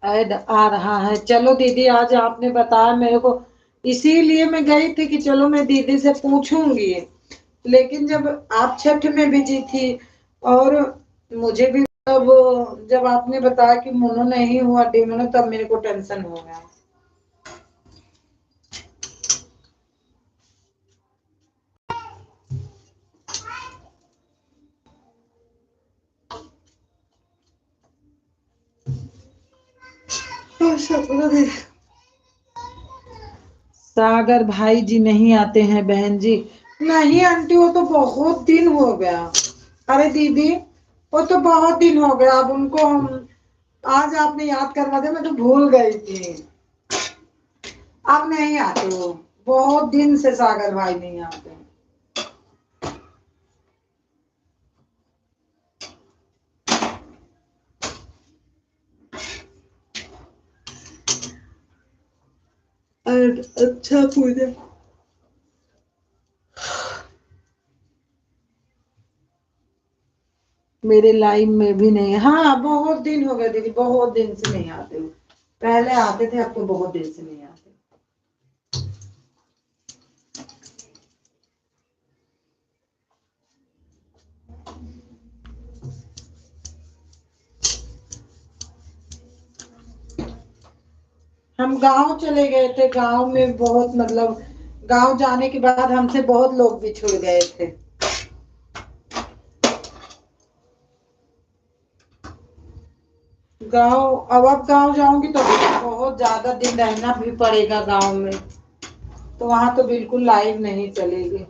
ऐड आ रहा है। चलो दीदी, आज आपने बताया मेरे को, इसीलिए मैं गई थी कि चलो मैं दीदी से पूछूंगी। लेकिन जब आप छठ में बिजी थी और मुझे भी जब आपने बताया कि मोनो नहीं हुआ डिमोनो, तब मेरे को टेंशन हो गया। सागर भाई जी नहीं आते हैं बहन जी? नहीं आंटी, वो तो बहुत दिन हो गया। अरे दीदी, वो तो बहुत दिन हो गया। अब उनको हम आज आपने याद करवा दिया, मैं तो भूल गई थी। अब नहीं आते वो, बहुत दिन से सागर भाई नहीं आते। अच्छा पूजा, मेरे लाइफ में भी नहीं। हाँ, बहुत दिन हो गए दीदी, बहुत दिन से नहीं आते हो। पहले आते थे, अब तो बहुत दिन से नहीं आते। हम गांव चले गए थे। गांव में बहुत मतलब, गांव जाने के बाद हमसे बहुत लोग बिछुड़ गए थे। गांव, अब गांव जाऊंगी तो बहुत ज्यादा दिन रहना भी पड़ेगा गांव में, तो वहां तो बिल्कुल लाइव नहीं चलेगी।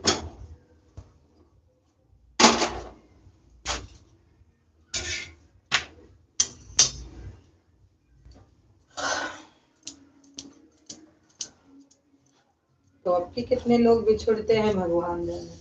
तो अब भी कितने लोग बिछुड़ते हैं भगवान जाने।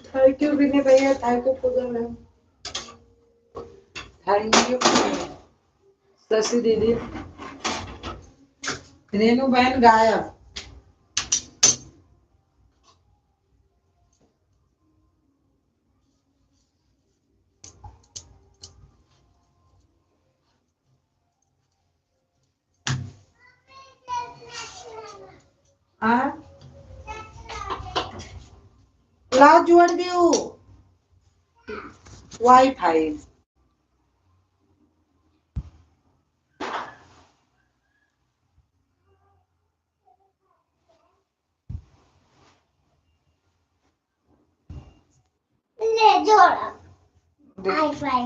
थैंक यू विनय भैया, thank you Pooja ma'am, thank you Shashi दीदी। रेनू बहन गायब। ला जोड़ दियो वाईफाई। ले जोड़ा वाईफाई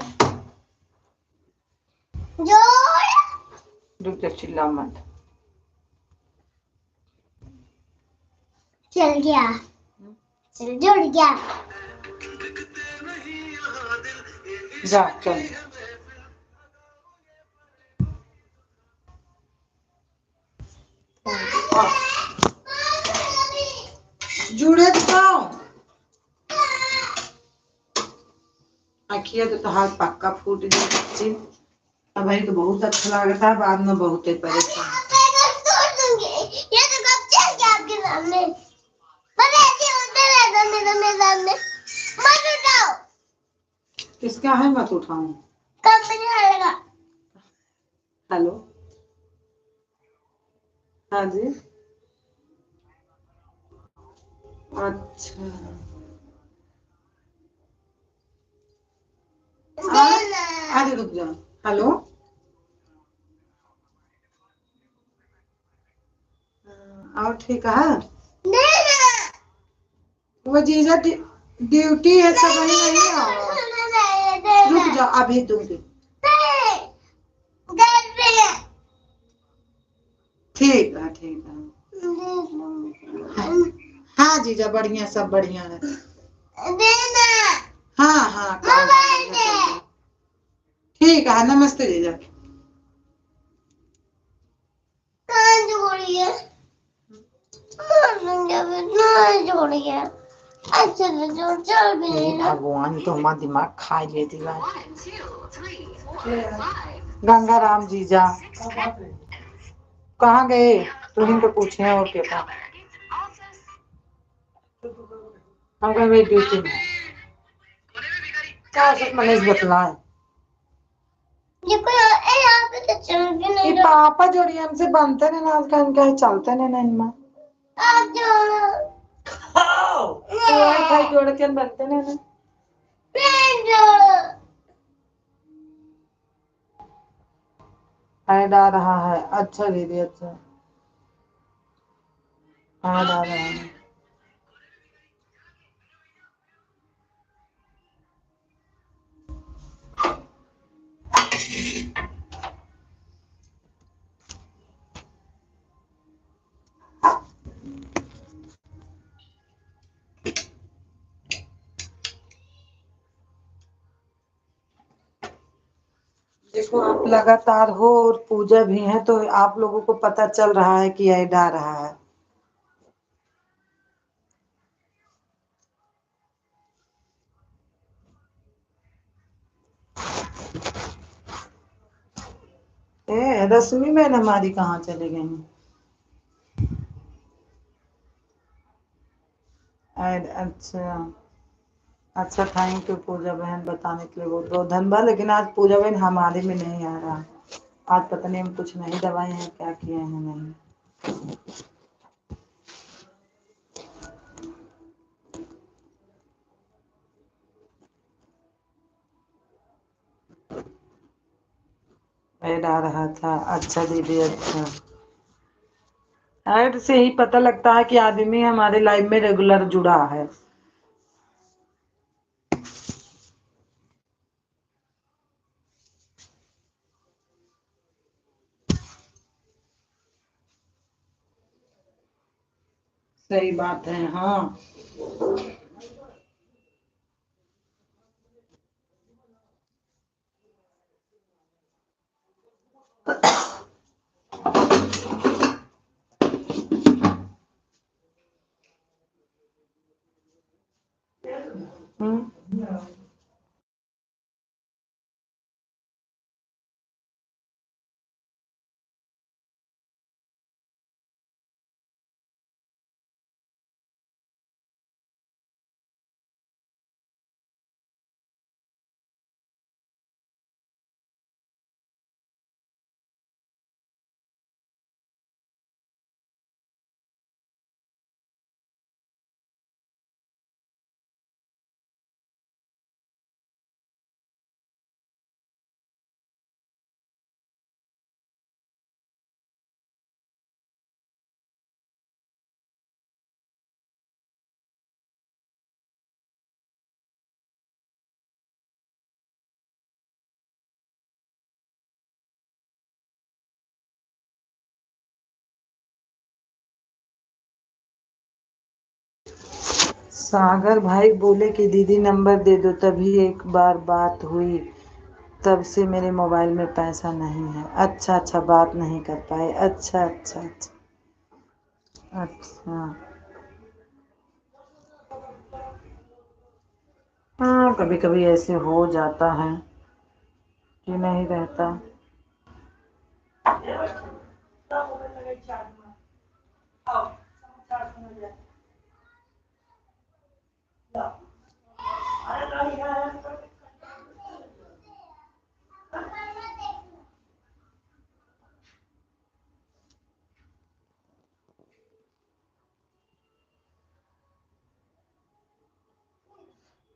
जोड़। रुक जा, चिल्ला मत। चल गया, चल जुड़ गया। जा चल। जुड़े दिखाओ। आखिया तो हाथ पक्का फूट गई। अब भाई तो बहुत अच्छा लगता है, बाद में बहुत परेशान। ये तो कब चल गया आपके सामने। मैं ऐसे होते रहता मेरे सामने। मत उठाओ। किसका है मत उठाऊं? कंपनी वाले का। हेलो, हाँ जी, अच्छा अरे रुक जाओ। हेलो, और ठीक है। वो जीजा ड्यूटी है, सब वही नहीं आओ। रुक जाओ, अभी दूंगी। ठीक है, ठीक है। हाँ जीजा, बढ़िया, सब बढ़िया है। हाँ हाँ, ठीक है, नमस्ते जीजा। भगवान तो हमारा दिमाग खा लेती है। गंगाराम जीजा कहाँ गए? तुम तो पूछे और क्या था? हम कहीं मेरी ड्यूटी में क्या सब मनीष बतला है। ये पापा जोड़ी हमसे बनते ने ना, उसका इनका चलते ने ना इनमें वाईफाई जोड़ के बनते ने ना। ऐड आ रहा है, अच्छा दीदी, अच्छा ऐड आ रहा है। देखो, आप लगातार हो और पूजा भी है, तो आप लोगों को पता चल रहा है कि ऐड आ रहा है। रश्मि मैडम हमारी कहाँ चले गई हैं? ऐड, अच्छा अच्छा, थैंक यू पूजा बहन बताने के लिए, बहुत बहुत धन्यवाद। लेकिन आज पूजा बहन हमारे में नहीं आ रहा। आज पता नहीं हम कुछ नहीं दबाए हैं, क्या किए हैं नहीं। ऐड आ रहा था, अच्छा दीदी, अच्छा। ऐड से ही पता लगता है कि आदमी हमारे लाइफ में रेगुलर जुड़ा है। सही बात है, हाँ। हम्म, सागर भाई बोले कि दीदी नंबर दे दो, तभी एक बार बात हुई, तब से मेरे मोबाइल में पैसा नहीं है। अच्छा अच्छा, बात नहीं कर पाए, अच्छा अच्छा अच्छा अच्छा। हाँ, कभी कभी ऐसे हो जाता है कि नहीं रहता।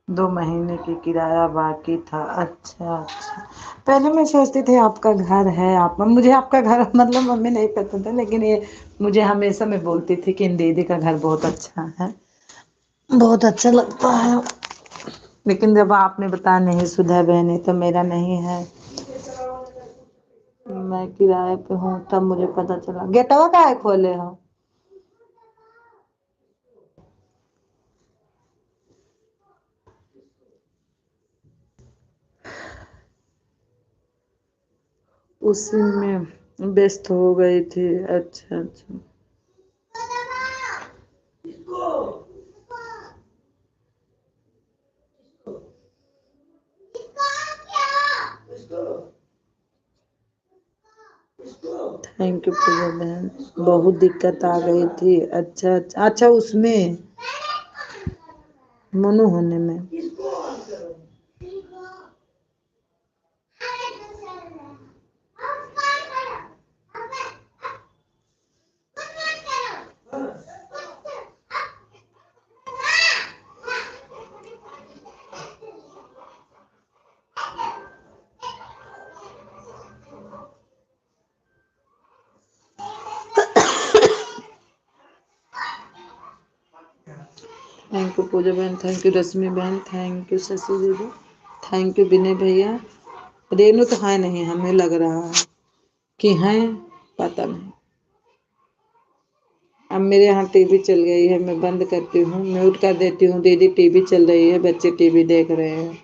2 महीने की किराया बाकी था। अच्छा अच्छा। पहले मैं सोचती थी आपका घर है, आप मुझे आपका घर मतलब मम्मी नहीं पता था, लेकिन ये मुझे हमेशा मैं बोलती थी कि इन दीदी का घर बहुत अच्छा है, बहुत अच्छा लगता है। लेकिन जब आपने बताया नहीं सुधा बहन तो मेरा नहीं है, मैं किराए पे हूँ, तब मुझे पता चला। गेटवा का है खोले हो? उसी में व्यस्त हो गई थी। अच्छा अच्छा। थैंक यू पूजा बहन, बहुत दिक्कत आ गई थी। अच्छा अच्छा अच्छा, उसमें मनु होने में। थैंक यू पूजा बहन, थैंक यू रश्मि बहन, थैंक यू शशि दीदी, थैंक यू विनय भैया। रेनू तो है नहीं, हमें लग रहा है कि हैं, पता नहीं। अब मेरे यहाँ टीवी चल गई है, मैं बंद करती हूँ, म्यूट कर देती हूँ। दीदी टीवी चल रही है, बच्चे टीवी देख रहे हैं।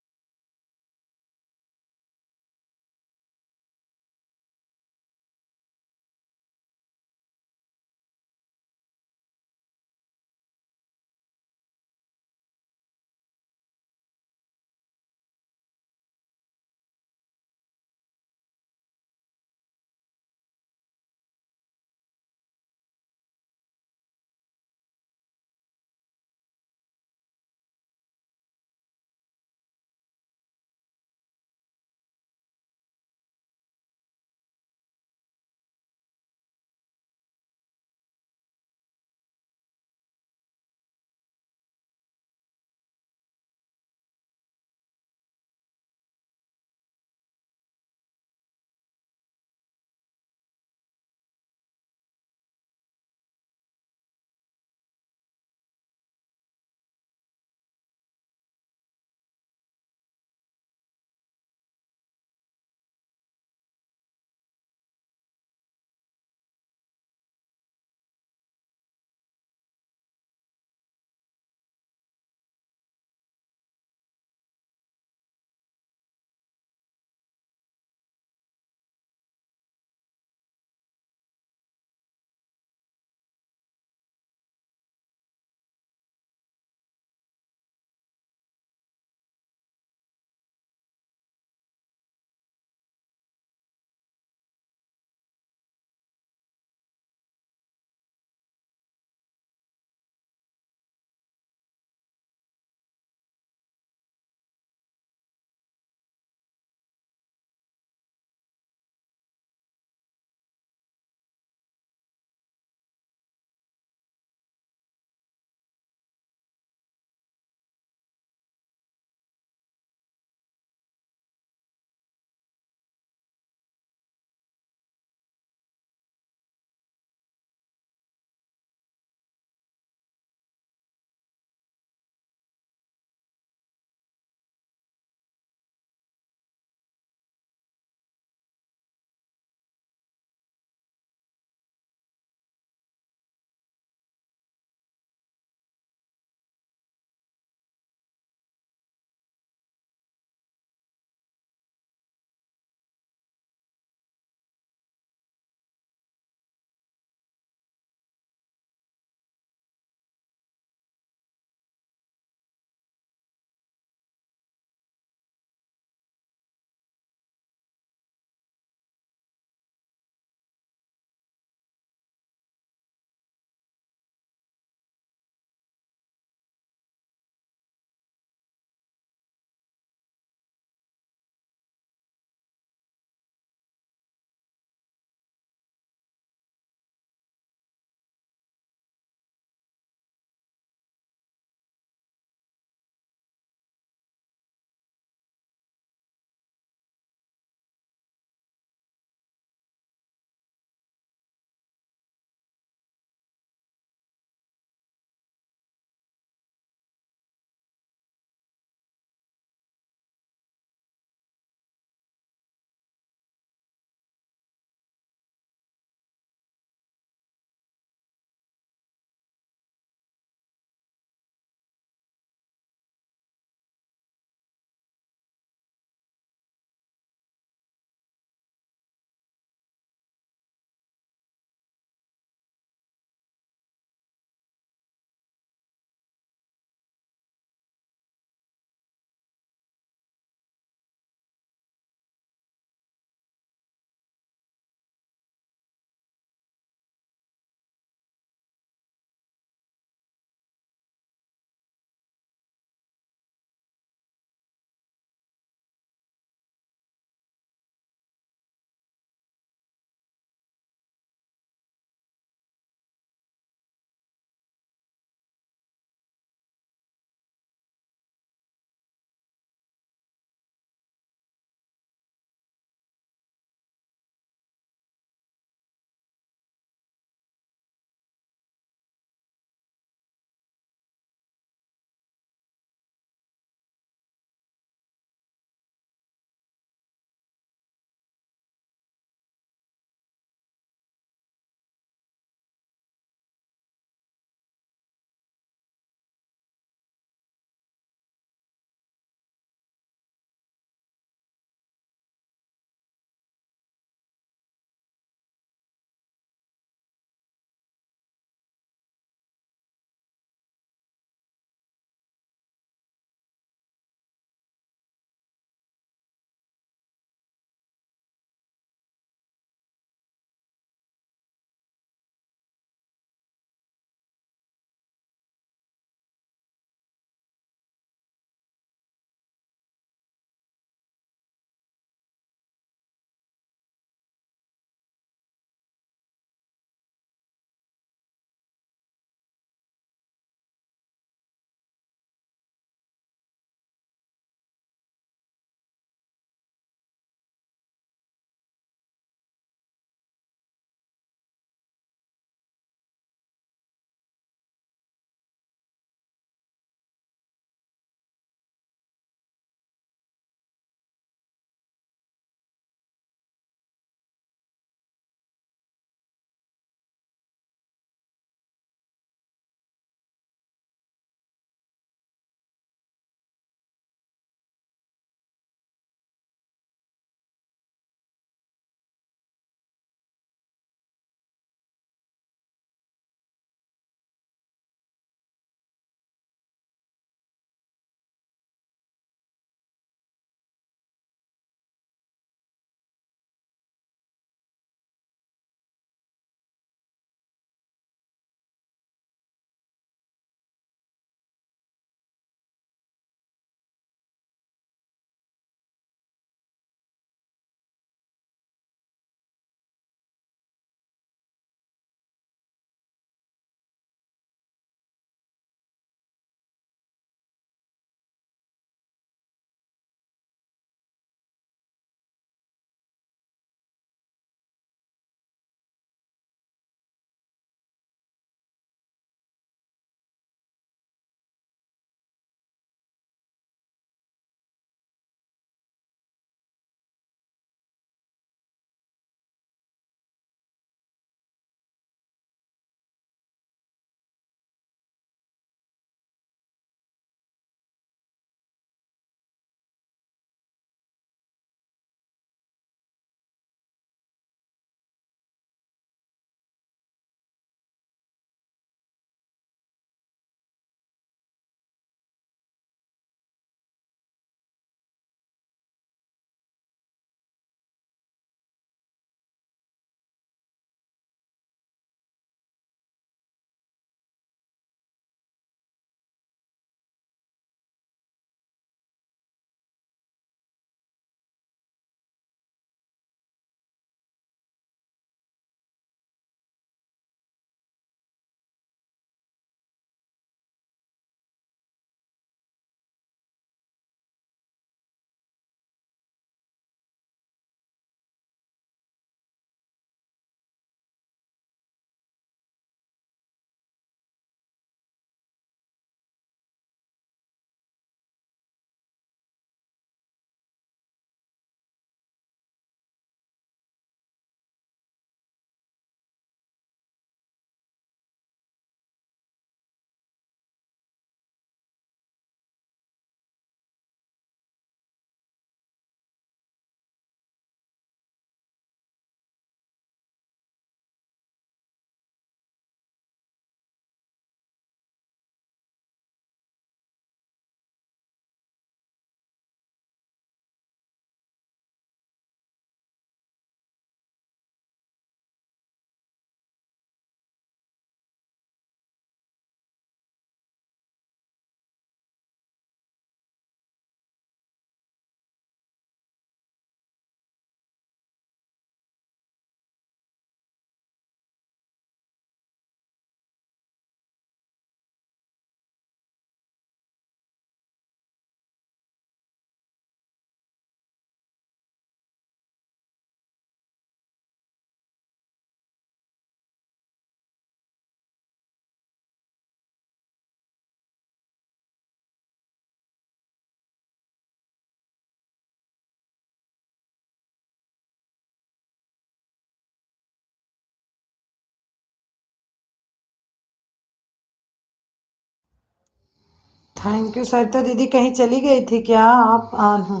Thank you. सरिता दीदी कहीं चली गई थी क्या? आप ऑन हो?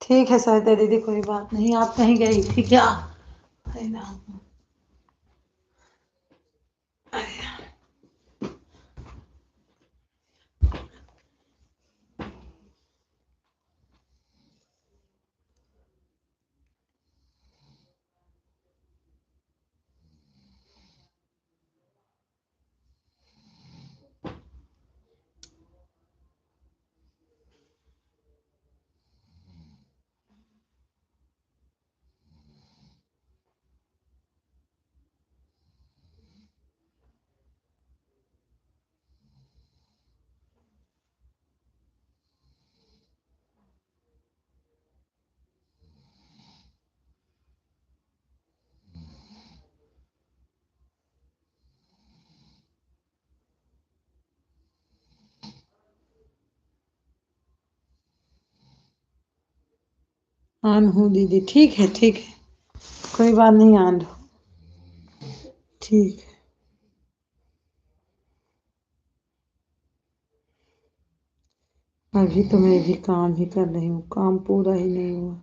ठीक है सरिता दीदी, कोई बात नहीं। आप कहीं गई थी क्या? अरे राम। ऑन हूँ दीदी, ठीक है ठीक है, कोई बात नहीं, ऑन हो। ठीक है। अभी तो मैं भी काम ही कर रही हूँ, काम पूरा ही नहीं हुआ।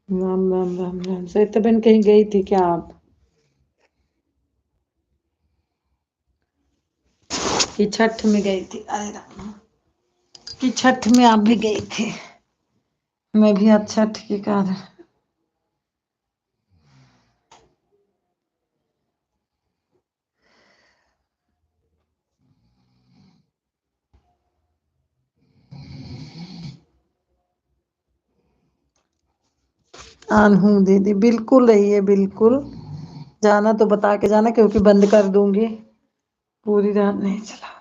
राम राम राम राम। सरिता बहन कहीं गई थी क्या आप? कि छठ में गई थी? अरे राम, कि छठ में आप भी गई थी? मैं भी आज छठ के कारण ऑन हूँ दीदी, बिल्कुल रहिए, बिल्कुल। जाना तो बता के जाना, क्योंकि बंद कर दूंगी, पूरी रात नहीं चला।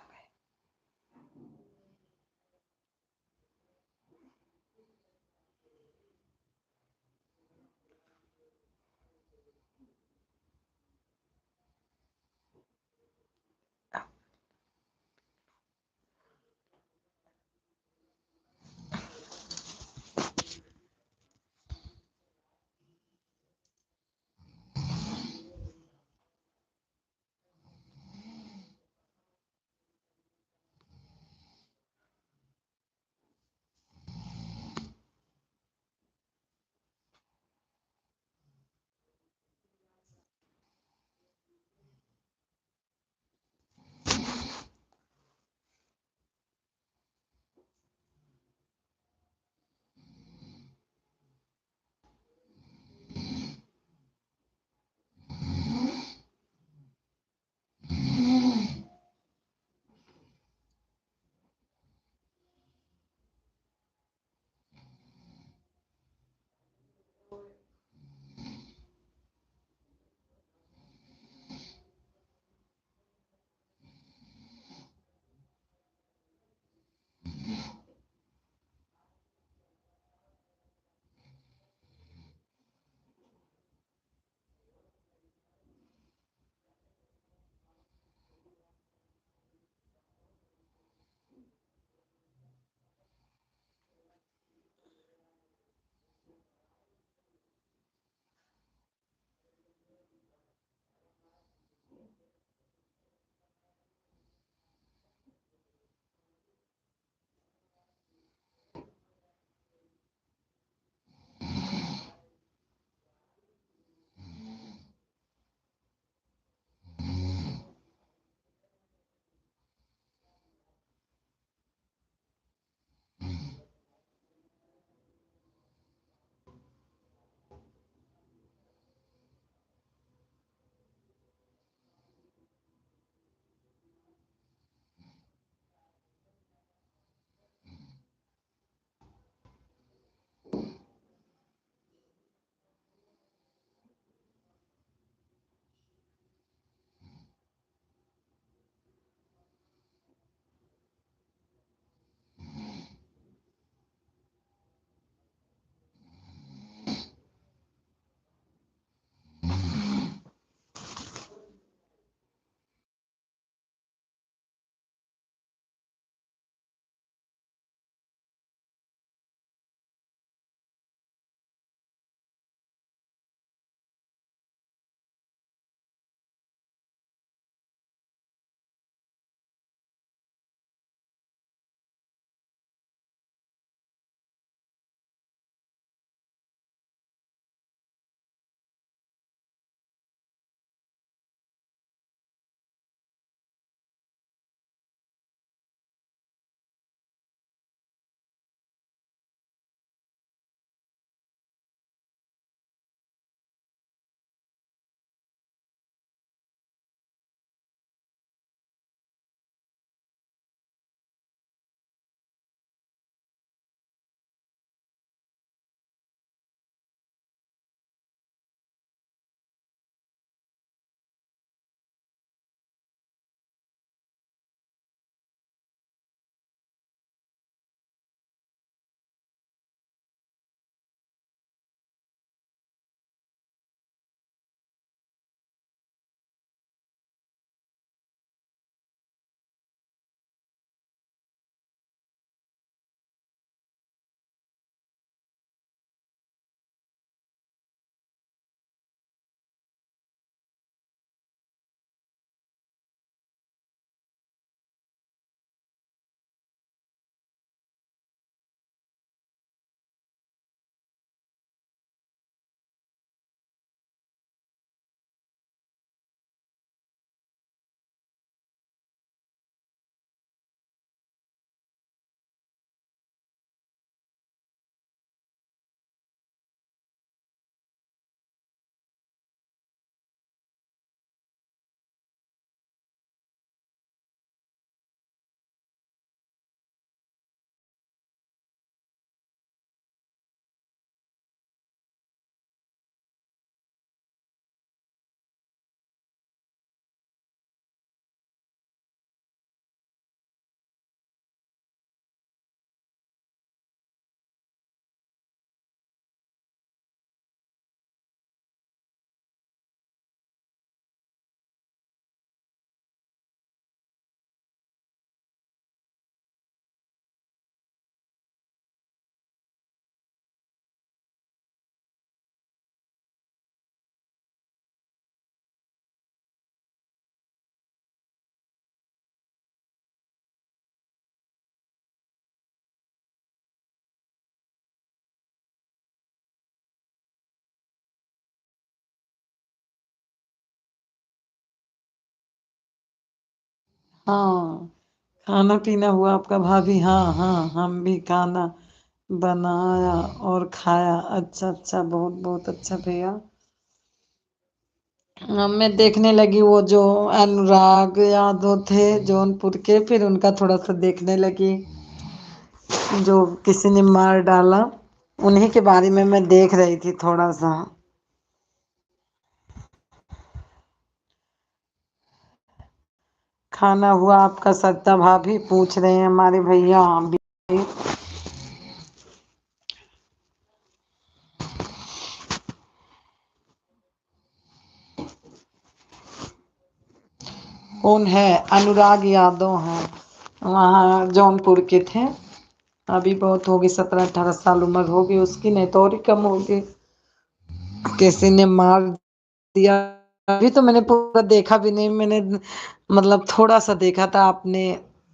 हाँ, खाना पीना हुआ आपका भाभी? हाँ हाँ, हम भी खाना बनाया और खाया। अच्छा अच्छा, बहुत बहुत अच्छा भैया। मैं देखने लगी वो जो अनुराग यादव थे जौनपुर के, फिर उनका थोड़ा सा देखने लगी जो किसी ने मार डाला, उन्हीं के बारे में मैं देख रही थी थोड़ा सा। खाना हुआ आपका? सत्ता भाभी पूछ रहे हैं हमारे भैया। भी कौन है? अनुराग यादव हैं, वहाँ जौनपुर के थे। अभी बहुत होगी, 17-18 साल उम्र होगी उसकी, नहीं तो और ही कम होगी। किसी ने मार दिया। अभी तो मैंने पूरा देखा भी नहीं, मैंने मतलब थोड़ा सा देखा था। आपने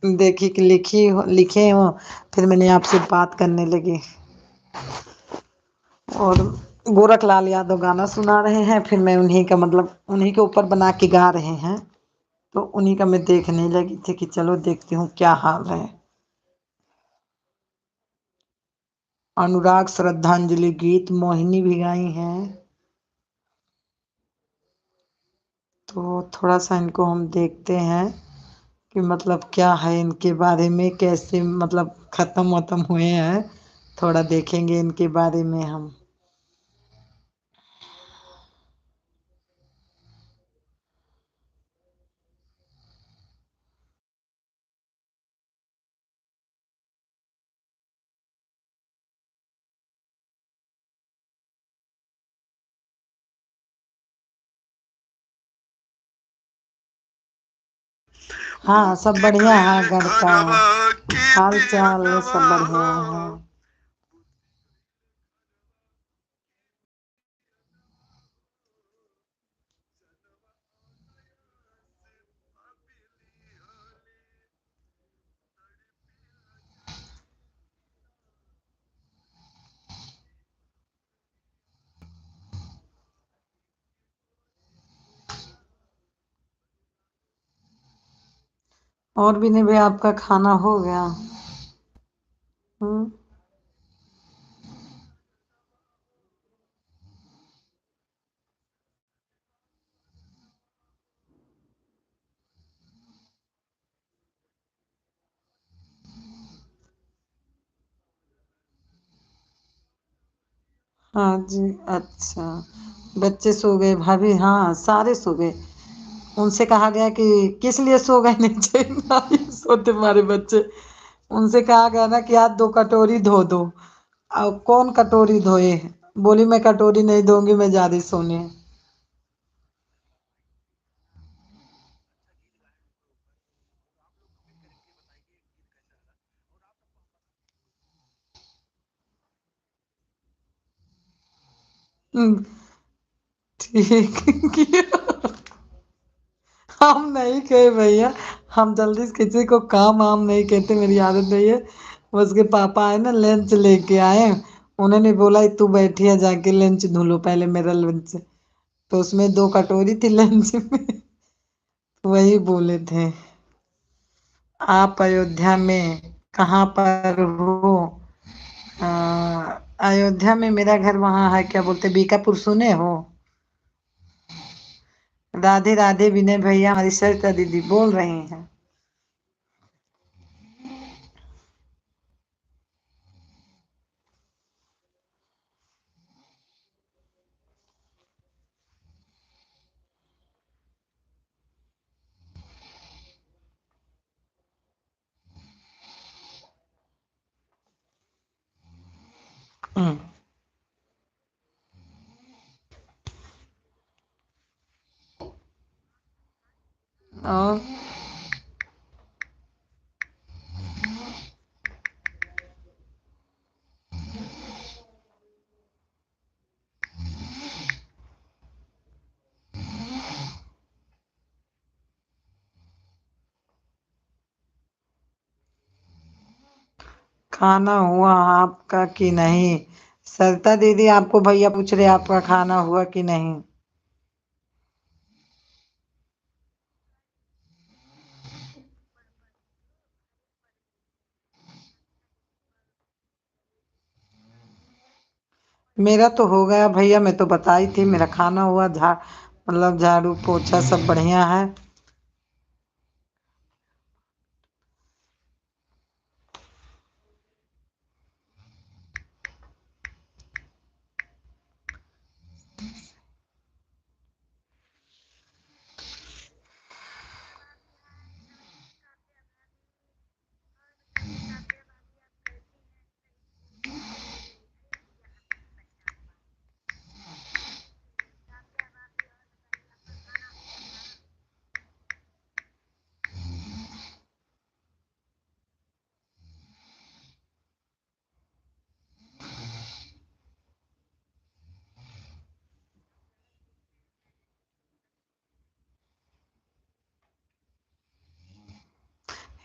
देखी कि लिखे हो, फिर मैंने आपसे बात करने लगी। और गोरखलाल यादव गाना सुना रहे हैं, फिर मैं उन्हीं का मतलब उन्हीं के ऊपर बना के गा रहे हैं, तो उन्हीं का मैं देखने लगी थी कि चलो देखती हूँ क्या हाल है। अनुराग श्रद्धांजलि गीत मोहिनी भी गाई हैं। तो थोड़ा सा इनको हम देखते हैं कि मतलब क्या है इनके बारे में, कैसे मतलब खत्म वत्म हुए हैं, थोड़ा देखेंगे इनके बारे में हम। हाँ, सब बढ़िया है, घर का हाल चाल सब बढ़िया है। और भी नहीं भाई, आपका खाना हो गया? हम्म। हाँ जी। अच्छा, बच्चे सो गए भाभी? हाँ, सारे सो गए। उनसे कहा गया कि किस लिए सो गए नीचे, नहीं सोते हमारे बच्चे। उनसे कहा गया ना कि आज 2 कटोरी धो दो, अब कौन कटोरी धोए? बोली मैं कटोरी नहीं धोऊंगी, मैं जा रही सोने। हम्म, ठीक किया। हम नहीं कहे भैया, हम जल्दी से किसी को काम वाम नहीं कहते, मेरी आदत नहीं है। उसके पापा आए ना, लंच लेके आए, उन्होंने बोला तू बैठी है, जाके लंच धुलो पहले मेरा लंच। तो उसमें 2 कटोरी थी लंच में। वही बोले थे। आप अयोध्या में कहाँ पर हो? अ, अयोध्या में मेरा घर वहाँ है, क्या बोलते, बीकापुर, सुने हो? राधे राधे विनय भैया, हमारी सरिता दीदी बोल रही हैं। हम्म। और खाना हुआ आपका कि नहीं? सरिता दीदी, आपको भैया पूछ रहे आपका खाना हुआ कि नहीं? मेरा तो हो गया भैया, मैं तो बताई थी, मेरा खाना हुआ, मतलब झाड़ू पोछा सब बढ़िया है।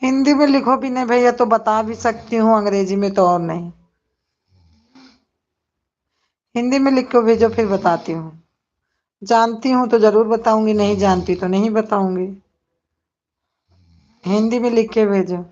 हिंदी में लिखो भी नहीं भैया तो बता भी सकती हूँ, अंग्रेजी में तो और नहीं। हिंदी में लिख के भेजो, फिर बताती हूँ। जानती हूँ तो जरूर बताऊंगी, नहीं जानती तो नहीं बताऊंगी। हिंदी में लिख के भेजो।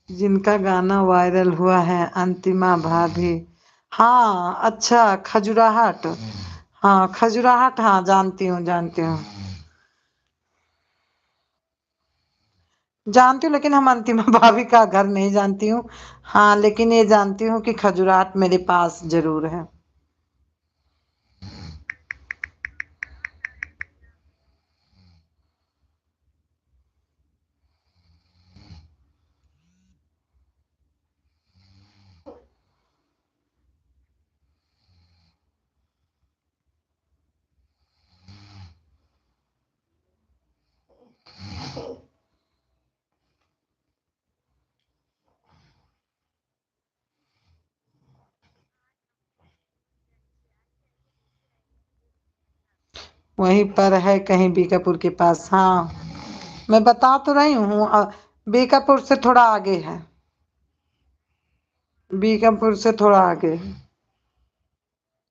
जिनका गाना वायरल हुआ है, अंतिमा भाभी। हाँ अच्छा, खजुराहट। हाँ खजुराहट, हाँ जानती हूँ जानती हूँ जानती हूँ, लेकिन हम अंतिमा भाभी का घर नहीं जानती हूँ। हाँ लेकिन ये जानती हूँ कि खजुराहट मेरे पास जरूर है। वहीं पर है कहीं बीकापुर के पास। हाँ मैं बता तो रही हूँ, बीकापुर से थोड़ा आगे है। बीकापुर से थोड़ा आगे है।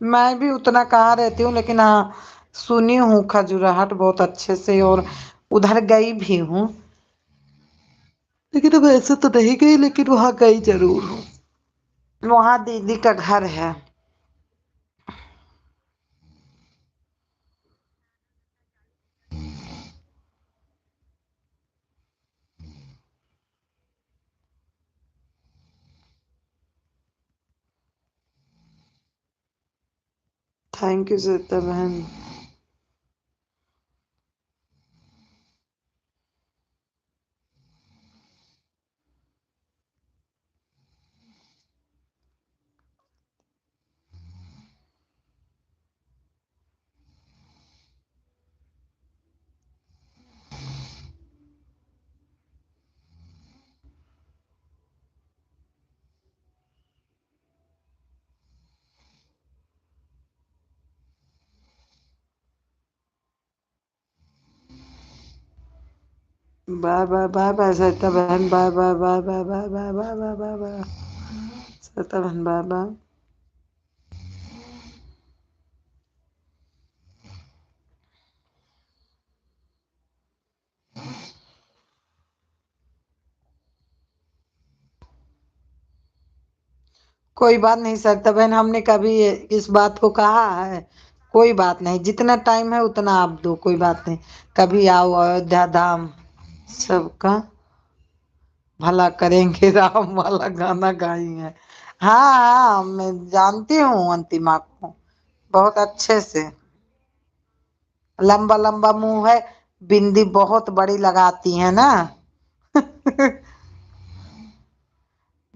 मैं भी उतना कहाँ रहती हूँ, लेकिन हाँ सुनी हूँ खजुराहट बहुत अच्छे से, और उधर गई भी हूँ, लेकिन अब ऐसे तो नहीं गई, लेकिन वहां गई जरूर हूँ। वहां दीदी का घर है। थैंक यू श्वेता बहन। Bye bye bye bye Shweta बहन, bye bye bye bye bye bye bye bye bye bye Shweta बहन, बाय बाय। कोई बात नहीं श्वेता बहन, हमने कभी इस बात को कहा है? कोई बात नहीं, जितना टाइम है उतना आप दो, कोई बात नहीं। कभी आओ अयोध्या धाम। सबका भला करेंगे राम वाला गाना गाई है। हाँ मैं जानती हूँ अंतिमा को बहुत अच्छे से। लंबा लंबा मुंह है, बिंदी बहुत बड़ी लगाती है ना।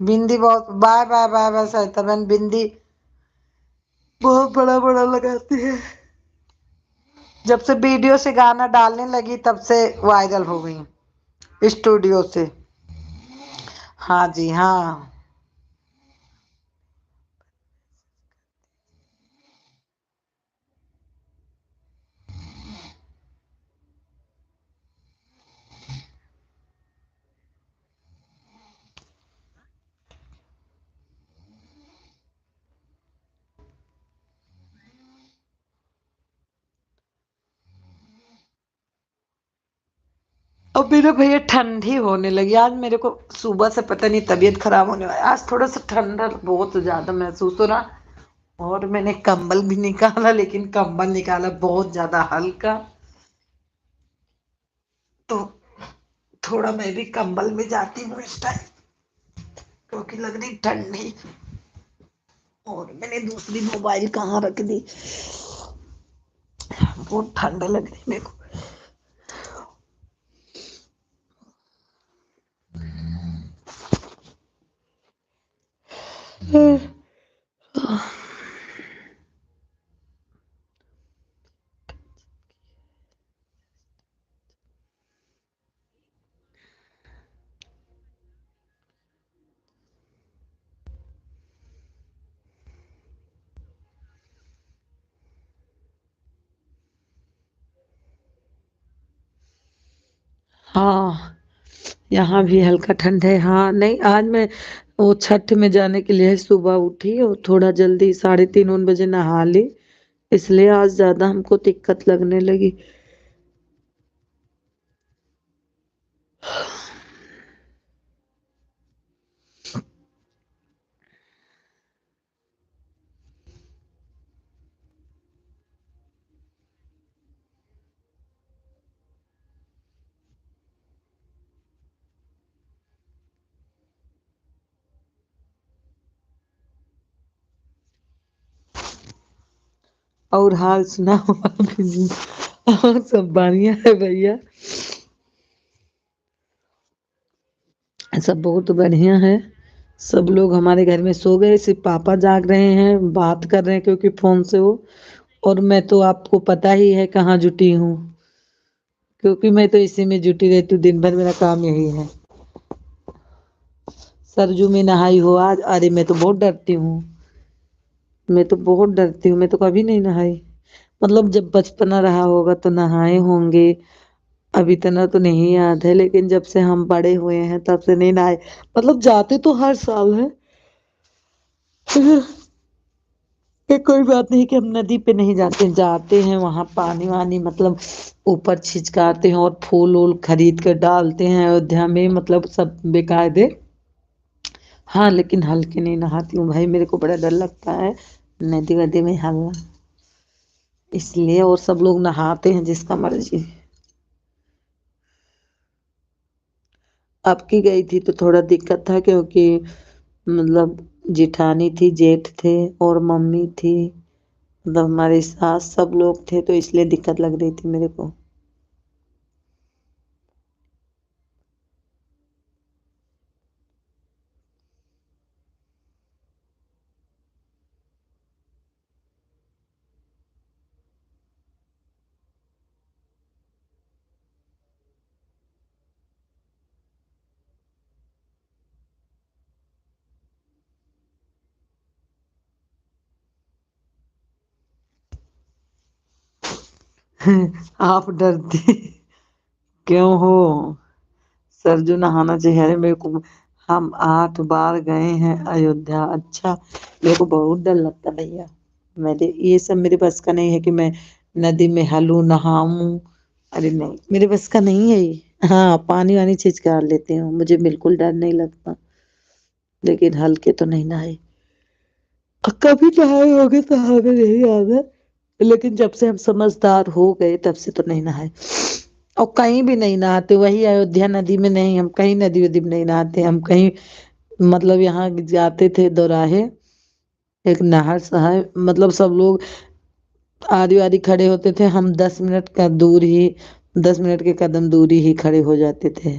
बिंदी बहुत, बाय बाय बाय बाय सरिता बहन, बिंदी बहुत बड़ा बड़ा लगाती है। जब से वीडियो से गाना डालने लगी तब से वायरल हो गई स्टूडियो से। हाँ जी हाँ। अब मेरे भैया ठंडी होने लगी आज, मेरे को सुबह से पता नहीं तबीयत खराब होने वाली, आज थोड़ा सा ठंडा बहुत ज्यादा महसूस हो रहा। और मैंने कंबल भी निकाला, लेकिन कंबल निकाला बहुत ज्यादा हल्का, तो थोड़ा मैं भी कंबल में जाती हूँ इस टाइम, क्योंकि लग रही ठंडी। और मैंने दूसरी मोबाइल कहाँ रख दी, बहुत ठंडा लग रही मेरे को। हाँ यहाँ भी हल्का ठंड है। हाँ नहीं, आज मैं वो छठ में जाने के लिए सुबह उठी और थोड़ा जल्दी 3:30 बजे नहा ली, इसलिए आज ज्यादा हमको दिक्कत लगने लगी। और हाल सुनाओ अभी। और सब बढ़िया है भैया, सब बहुत बढ़िया है। सब लोग हमारे घर में सो गए, सिर्फ पापा जाग रहे हैं, बात कर रहे हैं क्योंकि फोन से वो। और मैं तो आपको पता ही है कहाँ जुटी हूँ, क्योंकि मैं तो इसी में जुटी रहती हूँ, दिन भर मेरा काम यही है। सरजू में नहाई हो आज? अरे मैं तो बहुत डरती हूँ, मैं तो बहुत डरती हूँ, मैं तो कभी नहीं नहाई। मतलब जब बचपना रहा होगा तो नहाए होंगे, अभी इतना तो नहीं याद है, लेकिन जब से हम बड़े हुए हैं तब से नहीं नहाए। मतलब जाते तो हर साल है, ये कोई बात नहीं कि हम नदी पे नहीं जाते, जाते हैं वहां पानी वानी मतलब ऊपर छिचकाते हैं और फूल वूल खरीद कर डालते हैं अयोध्या में, मतलब सब बेकायदे। हाँ लेकिन हल्के नहीं नहाती हूँ भाई, मेरे को बड़ा डर लगता है नदी वदी में हल्ला, इसलिए। और सब लोग नहाते हैं जिसका मर्जी। अब की गई थी तो थोड़ा दिक्कत था, क्योंकि मतलब जिठानी थी, जेठ थे और मम्मी थी, मतलब हमारी सास, सब लोग थे, तो इसलिए दिक्कत लग रही थी मेरे को। आप डरती क्यों हो? सरजू नहाना चाहिए। अरे मेरे को, हम 8 बार गए हैं अयोध्या। अच्छा, मेरे को बहुत डर लगता भैया, मेरे ये सब मेरे बस का नहीं है कि मैं नदी में हलूं नहाऊं। अरे नहीं, मेरे बस का नहीं है ये। हाँ पानी वानी छिचकार लेते हो, मुझे बिल्कुल डर नहीं लगता, लेकिन हल्के तो नहीं नहाए। कभी नहाए होगे तो हमें नहीं याद है, लेकिन जब से हम समझदार हो गए तब से तो नहीं नहाए। और कहीं भी नहीं नहाते, वही अयोध्या नदी में नहीं, हम कहीं नदी वदी में नहीं नहाते, हम कहीं मतलब यहाँ जाते थे दोराहे, एक नहर सा है, मतलब सब लोग आरी आरी खड़े होते थे, हम 10 मिनट का दूर ही, 10 मिनट के कदम दूरी ही खड़े हो जाते थे।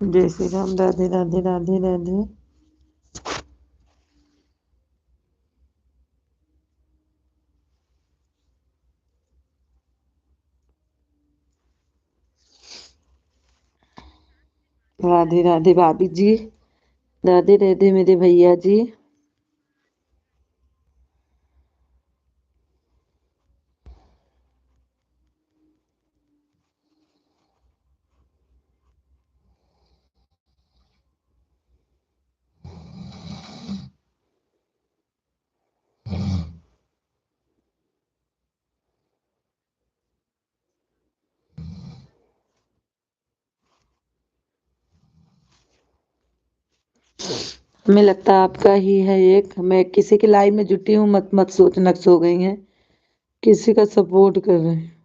जय श्री राम। राधे राधे राधे राधे। राधे राधे भाभी जी। राधे राधे मेरे भैया जी। हमें लगता है आपका ही है एक। मैं किसी की लाइव में जुटी हूँ, मत मत सोच नक्स हो गई हैं, किसी का सपोर्ट कर रहे हैं।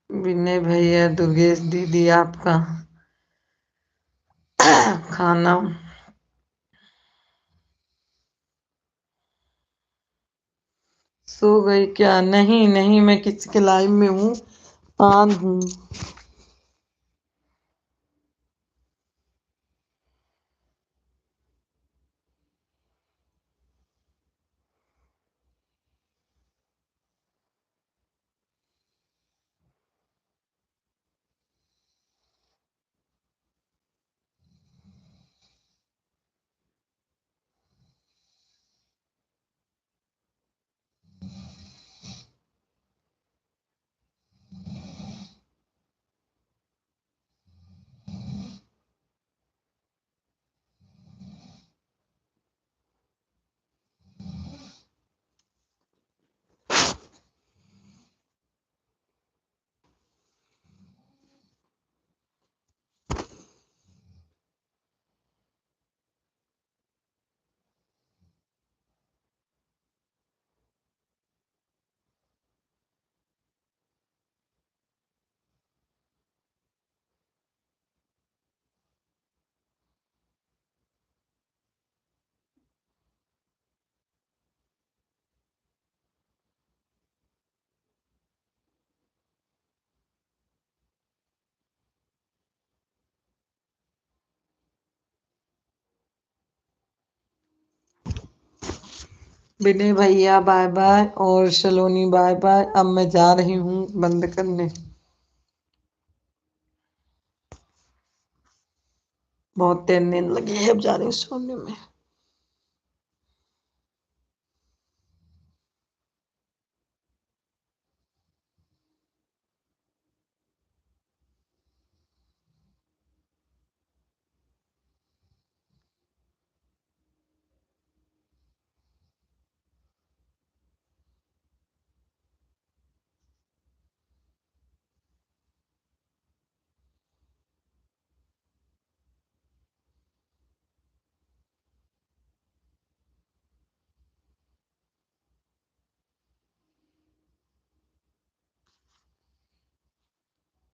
विनय भैया, दुर्गेश दीदी, आपका खाना सो गई क्या? नहीं नहीं, मैं किसी के लाइव में हूँ, ऑन हूँ। विनय भैया बाय बाय, और सलोनी बाय बाय। अब मैं जा रही हूँ बंद करने। बहुत देर नींद लगी है, अब जा रही हूँ सोने में।